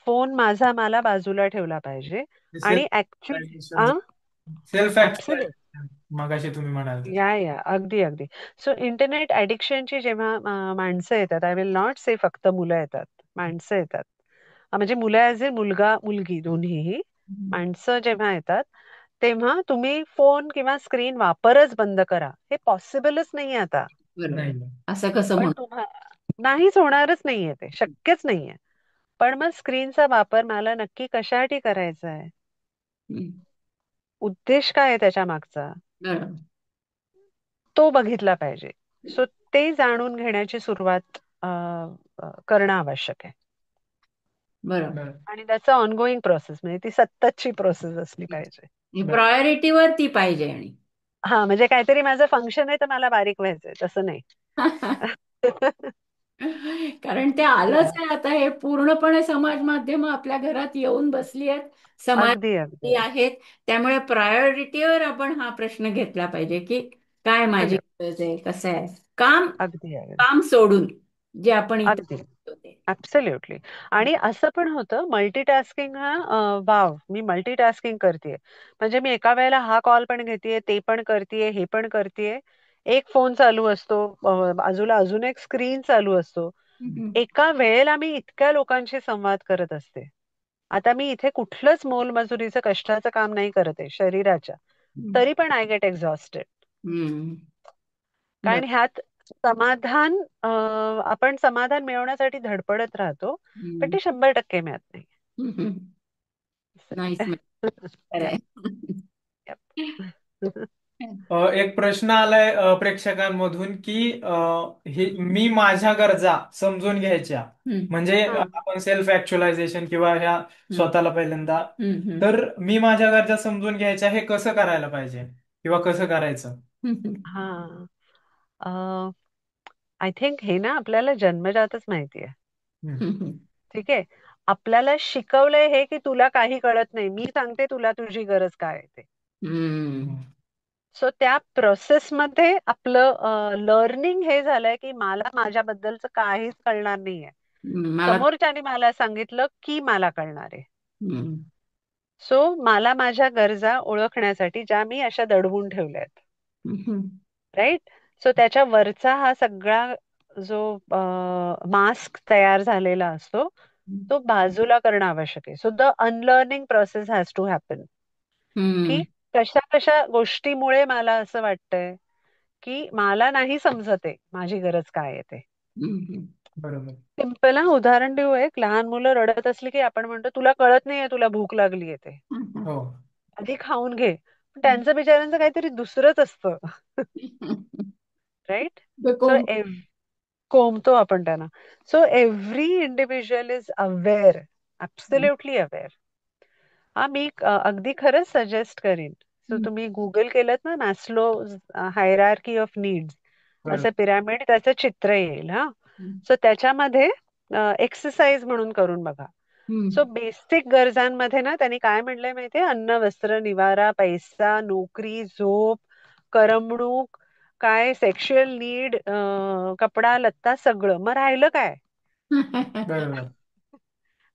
फोन माझा मला बाजूला ठेवला पाहिजे. आणि ऍक्च्युअली सेल्फ ऍब्सोल्युट ऍक्च्युअलायझेशन मगाशी तुम्ही म्हणाल तसं. या अगदी अगदी. सो इंटरनेट ऍडिक्शनची जेव्हा माणसं येतात, आय विल नॉट से फक्त मुलं येतात, माणसं येतात. म्हणजे मुलं ॲज ए मुलगा मुलगी दोन्हीही हं. माणसं जेव्हा येतात, तेव्हा तुम्ही फोन किंवा स्क्रीन वापरच बंद करा हे पॉसिबलच नाही आता. बरोबर. नाही. असं कसं पण म्हणू? नाहीच होणारच नाहीये, ते शक्यच नाहीये. पण मग स्क्रीनचा वापर मला नक्की कशासाठी करायचा आहे, हं, उद्देश काय आहे त्याच्या मागचा, बरोबर. तो बघितला पाहिजे. सो ते जाणून घेण्याची सुरुवात करणं आवश्यक आहे. बरोबर. बरं. आणि त्याचं ऑनगोईंग प्रोसेस, म्हणजे ती सततची प्रोसेस असली पाहिजे. बरं. प्रायोरिटीवर ती पाहिजे आणि हा, म्हणजे काहीतरी माझं फंक्शन आहे तर मला बारीक व्हायचंय, तसं नाही. कारण ते आलंच आहे आता, हे पूर्णपणे समाज माध्यम आपल्या घरात येऊन बसली आहेत, अगदी समाज अगदी आहेत. त्यामुळे प्रायोरिटीवर आपण हा प्रश्न घेतला पाहिजे की काय माझी अगदी गरज आहे, कसं आहे. काम अगदी अगदी काम सोडून जे आपण इतर अगदी करतो ते. ऍब्सोल्युटली. आणि असं पण होतं मल्टीटास्किंग, हा वाव, मी मल्टीटास्किंग करतेय, म्हणजे मी एका वेळेला हा कॉल पण घेतेय, ते पण करतेय, हे पण करतेय. एक फोन चालू असतो, बाजूला अजून एक स्क्रीन चालू असतो. हम्म. एका वेळेला मी इतक्या लोकांशी संवाद करत असते. आता मी इथे कुठलंच मोलमजुरीचं कष्टाचं काम नाही करत आहे शरीराच्या, तरी पण आय गेट एक्झॉस्टेड. हम्म. बर. कारण ह्यात समाधान, आपण समाधान मिळवण्यासाठी धडपडत राहतो, पण हम्म. ते 100% मिळत नाही. हम्म. असं नाहीच आहे. नाही. खरंय. Yep, yep. एक प्रश्न आलाय प्रेक्षकांमधून की हे मी माझ्या गरजा समजून घ्यायच्या, हम्म. म्हणजे हा, आपण सेल्फ ऍक्च्युलायझेशन किंवा ह्या हम्म. स्वतःला पहिल्यांदा, हम्म. तर मी माझ्या गरजा समजून घ्यायच्या हे कसं करायला पाहिजे किंवा कसं करायचं? हम्म. हा. आय थिंक हे ना आपल्याला जन्मजातच माहिती आहे. हम्म. हम्म. ठीक आहे. आपल्याला शिकवलंय हे की तुला काही कळत नाही, मी सांगते तुला तुझी गरज काय आहे ते. हम्म. सो त्या प्रोसेसमध्ये आपलं लर्निंग हे झालंय की मला माझ्याबद्दलचं काहीच कळणार नाहीये. मला. समोरच्याने मला सांगितलं की मला कळणार आहे. हम्म. सो मला माझ्या गरजा ओळखण्यासाठी ज्या मी अशा दडवून ठेवल्या आहेत, हम्म. राईट. सो त्याच्या वरचा हा सगळा जो मास्क तयार झालेला असतो, तो बाजूला करणं आवश्यक आहे. So the unlearning process has to happen. की हम्म. कशा कशा गोष्टीमुळे मला असं वाटतंय की मला नाही समजत आहे माझी गरज काय आहे ते. हम्म. बरोबर. सिम्पल हा उदाहरण देऊ, एक लहान मुलं रडत असली की आपण म्हणतो तुला कळत नाहीये तुला भूक लागली आहे ते, हो. आधी खाऊन घे. पण त्यांचं बिचाऱ्यांचं काहीतरी दुसरंच असतं. राईट. सो कोंबतो आपण त्यांना. So every individual is aware, absolutely aware. हा, मी अगदी खरंच सजेस्ट करीन. सो तुम्ही गुगल केलं ना, मॅस्लो हायरार्की ऑफ नीड्स, बरोबर. असं पिरामिड त्याचं चित्र येईल. हा. सो त्याच्यामध्ये एक्सरसाइज म्हणून करून बघा. सो बेसिक गरजांमध्ये ना त्यांनी काय म्हणलंय माहितीये, अन्न, वस्त्र, निवारा, पैसा, नोकरी, झोप, करमणूक, काय सेक्शुअल नीड, कपडा लत्ता, सगळं. मग राहिलं काय? बरोबर.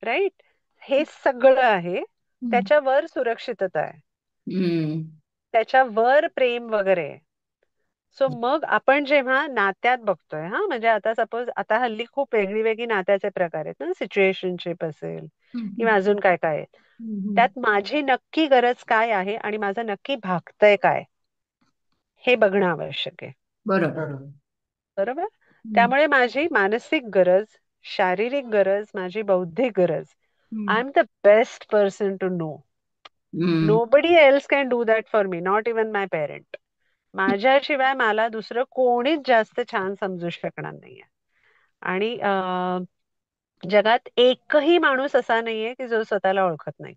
राईट. हे सगळं आहे. त्याच्यावर सुरक्षितता आहे, हम्म. त्याच्यावर प्रेम वगैरे. सो मग आपण जेव्हा नात्यात बघतोय, हा, म्हणजे आता सपोज आता हल्ली खूप वेगळी वेगळी नात्याचे प्रकार आहेत ना, सिच्युएशनशिप असेल किंवा अजून काय काय आहे. त्यात माझी नक्की गरज काय आहे आणि माझं नक्की भागतंय काय, हे बघणं आवश्यक आहे. बरोबर. बरोबर. बरोबर. त्यामुळे माझी मानसिक गरज, शारीरिक गरज, माझी बौद्धिक गरज, I am the best person to know. Hmm. Nobody else can do that for me, not even my parent. माझ्याशिवाय मला दुसरं कोणीच जास्त छान समजू शकणार नाहीये. आणि जगात एकही माणूस असा नाहीये की जो स्वतःला ओळखत नाही.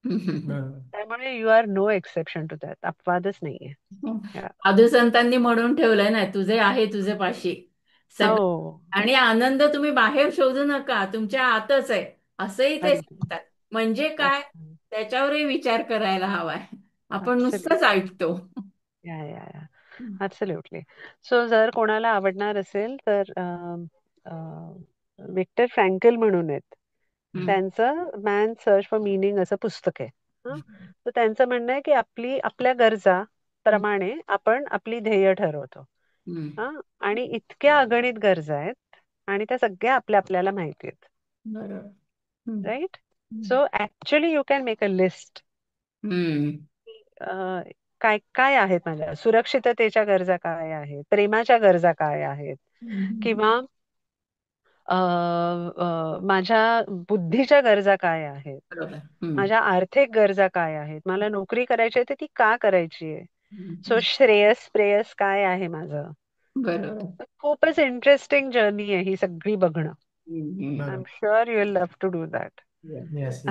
बरोबर. त्यामुळे you are no exception to that. अपवादच नाहीये. Yeah. साधू संतांनी म्हणून ठेवलंय ना, तुझे आहे तुझे पाशी सगळं. हो. आणि आनंद तुम्ही बाहेर शोधू नका, तुमच्या आतच आहे, असंही ते अगदी. सांगतात. म्हणजे काय, त्याच्यावरही विचार करायला हवाय. आपण नुसतंच ऍब्सोल्युटली. ऐकतो. या या या ऍब्सोल्युटली. सो जर कोणाला आवडणार असेल तर विक्टर फ्रँकल म्हणून आहेत, हम्म. त्यांचं मॅन सर्च फॉर मीनिंग असं पुस्तक आहे. हं. तर त्यांचं म्हणणं आहे की आपल्या गरजा प्रमाणे आपण आपली ध्येय ठरवतो. हम्म. हा. आणि इतक्या अगणित गरजा आहेत आणि त्या सगळ्या आपल्याला माहिती आहेत. बरोबर. Hmm. Right. So actually you can make a list. Hmm. काय काय आहेत माझ्या सुरक्षिततेच्या गरजा, काय आहेत प्रेमाच्या गरजा, काय आहेत, हम्म. किंवा माझ्या बुद्धीच्या गरजा काय आहेत, बरोबर. हम्म. माझ्या आर्थिक गरजा काय आहेत, मला नोकरी करायची आहे तर ती का करायची आहे. सो हम्म. श्रेयस प्रेयस काय आहे माझं. बरोबर. खूपच इंटरेस्टिंग जर्नी आहे ही सगळी बघणं. हम्म. आय एम बरोबर. Sure you will love to do that. Yes, yes.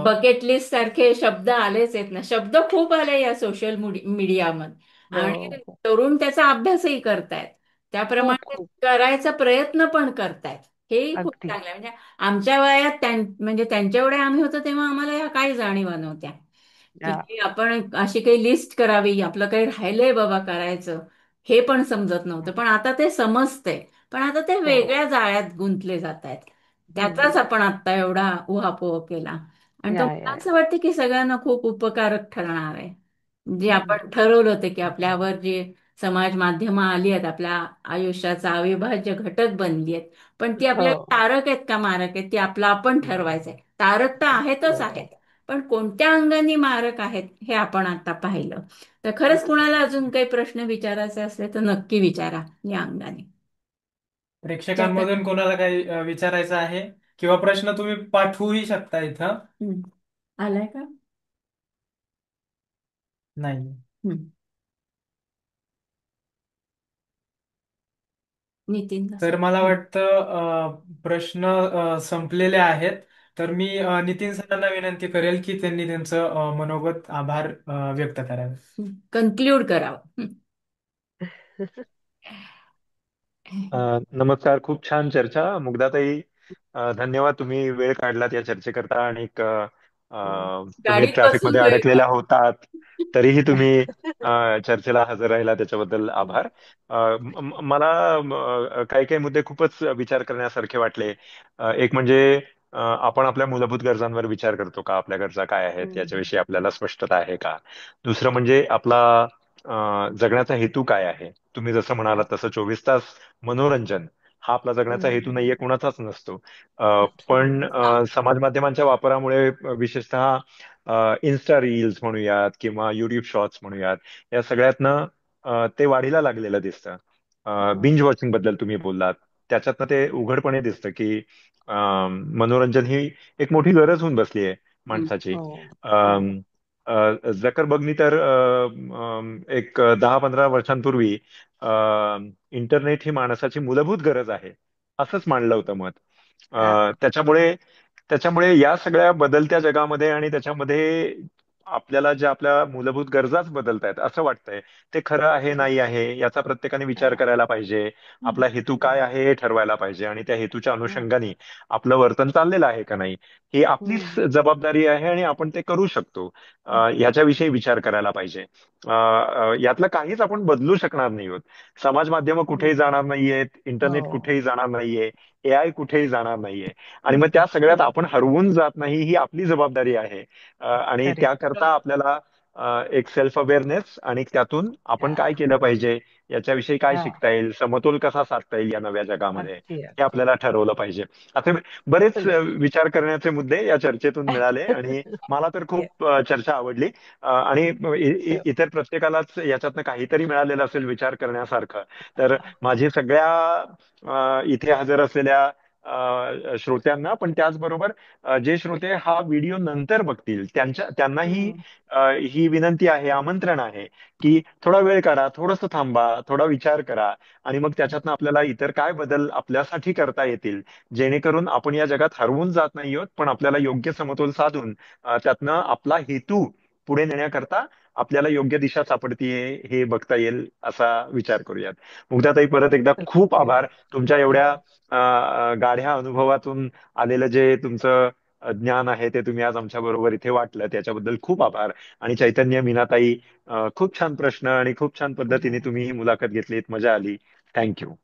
Bucket list सारखे शब्द आलेच आहेत ना, शब्द खूप आले या सोशल मीडियामध्ये, आणि हो. तरुण त्याचा अभ्यासही करतायत, खूप त्याप्रमाणे खूप. करायचा प्रयत्न पण करतायत. हेही खूप अगदी. चांगलं आहे. म्हणजे आमच्या वयात म्हणजे त्यांच्या एवढे आम्ही होतो तेव्हा आम्हाला ह्या काही जाणीवा नव्हत्या, या. की आपण अशी काही लिस्ट करावी, आपलं काही राहिलंय बाबा करायचं, हे पण समजत नव्हतं. पण आता ते समजतंय, पण आता ते हो. वेगळ्या जाळ्यात गुंतले जात आहेत. त्याचाच हम्म. आपण आता एवढा उहापोह केला, आणि तो मला या. असं वाटतं की सगळ्यांना खूप उपकारक ठरणार आहे. जे हम्म. आपण ठरवलं होतं की आपल्यावर जे समाज माध्यमं आली आहेत, आपल्या आयुष्याचा अविभाज्य घटक बनली आहेत, पण ती हो. आपल्याला तारक आहेत का मारक आहेत, ती आपलं आपण ठरवायचंय. तारक तर आहेतच आहेत, पण कोणत्या अंगाने मारक आहेत हे आपण आता पाहिलं. तर खरंच कुणाला अजून काही प्रश्न विचारायचे असले तर नक्की विचारा या अंगाने. प्रेक्षकांमधून कोणाला काही विचारायचं आहे किंवा प्रश्न तुम्ही पाठवूही शकता इथं. हं. आलाय का? नाही. हं. नितीन तर असं. मला हं. वाटतं प्रश्न संपलेले आहेत. तर मी नितीन सरांना विनंती करेल की त्यांनी त्यांचं मनोगत आभार व्यक्त करावे. कन्क्ल्यूड करावं. नमस्कार. खूप छान चर्चा मुग्धाताई. धन्यवाद, तुम्ही वेळ काढलात या चर्चेकरता. आणि तुम्ही गाडीत बसून ट्रॅफिकमध्ये वेळ अडकलेल्या काढ. होतात तरीही तुम्ही चर्चेला हजर राहिला, त्याच्याबद्दल आभार. मला काही काही मुद्दे खूपच विचार करण्यासारखे वाटले. एक म्हणजे आपण आपल्या मूलभूत गरजांवर विचार करतो का, आपल्या गरजा काय आहेत हम्म. याच्याविषयी आपल्याला स्पष्टता आहे का. दुसरं म्हणजे आपला जगण्याचा हेतू काय आहे. तुम्ही जसं या. म्हणालात तसं 24 तास मनोरंजन हा आपला जगण्याचा हेतू हम्म. नाहीये, कोणाचाच नसतो. पण ऍब्सोल्युटली. समाज माध्यमांच्या वापरामुळे विशेषतः इन्स्टा रील्स म्हणूयात किंवा युट्यूब शॉर्ट्स म्हणूयात, या सगळ्यातनं ते वाढीला लागलेलं दिसतं. बिंज वॉचिंग बद्दल तुम्ही बोललात, त्याच्यातनं ते उघडपणे दिसतं की मनोरंजन ही एक मोठी गरज होऊन बसली आहे हं. माणसाची. हो. हो. अम, झकरबर्गनी तर एक 10-15 वर्षांपूर्वी इंटरनेट ही माणसाची मूलभूत गरज आहे असंच मांडलं होतं मत. या. त्याच्यामुळे त्याच्यामुळे या सगळ्या बदलत्या जगामध्ये आणि त्याच्यामध्ये आपल्याला ज्या आपल्या मूलभूत गरजाच बदलत आहेत असं वाटतंय. ते खरं आहे नाही आहे याचा प्रत्येकाने विचार या. करायला पाहिजे. आपला हेतू काय आहे हे ठरवायला पाहिजे, आणि त्या हेतूच्या या. अनुषंगाने आपलं वर्तन चाललेलं आहे का नाही ही आपलीच हम्म. जबाबदारी आहे, आणि आपण ते करू शकतो. याच्याविषयी विचार करायला पाहिजे. यातलं काहीच आपण बदलू शकणार नाही आहोत. समाज माध्यमं कुठेही हम्म. जाणार नाहीयेत, इंटरनेट हो. कुठेही जाणार नाहीये, एआय कुठेही जाणार नाहीये. आणि मग त्या सगळ्यात आपण हरवून जात नाही ही आपली जबाबदारी आहे. आणि करेक्ट. त्याकरता आपल्याला एक सेल्फ अवेअरनेस, आणि त्यातून आपण या. काय केलं पाहिजे, याच्याविषयी काय या. शिकता येईल, समतोल कसा साधता येईल या नव्या जगामध्ये, अगदी हे अगदी. आपल्याला ठरवलं पाहिजे. असे बरेच ऍब्सोल्युटली. विचार करण्याचे मुद्दे या चर्चेतून मिळाले, आणि मला तर येस. खूप चर्चा आवडली. आणि शुअर. इतर प्रत्येकालाच याच्यातनं काहीतरी मिळालेलं असेल विचार करण्यासारखं. तर माझी सगळ्या इथे हजर असलेल्या श्रोत्यांना, पण त्याचबरोबर जे श्रोते हा व्हिडिओ नंतर बघतील त्यांनाही हम्म. ही विनंती आहे, आमंत्रण आहे की थोडा वेळ काढा, थोडंसं थांबा, थोडा विचार करा, आणि मग त्याच्यातनं आपल्याला इतर काय बदल आपल्यासाठी करता येतील, जेणेकरून आपण या जगात हरवून जात नाही आहोत, पण आपल्याला योग्य समतोल साधून त्यातनं आपला हेतू पुढे नेण्याकरता आपल्याला योग्य दिशा सापडतीये हे बघता येईल, असा विचार करूयात. मुग्धाताई, परत एकदा खूप ऍब्सोल्युटली. आभार. तुमच्या एवढ्या गाढ्या अनुभवातून आलेलं जे तुमचं ज्ञान आहे ते तुम्ही आज आमच्या बरोबर इथे वाटलं, त्याच्याबद्दल खूप आभार. आणि चैतन्य, मीनाताई, खूप छान प्रश्न आणि खूप छान पद्धतीने तुम्ही ही मुलाखत घेतलीत, मजा आली. थँक्यू.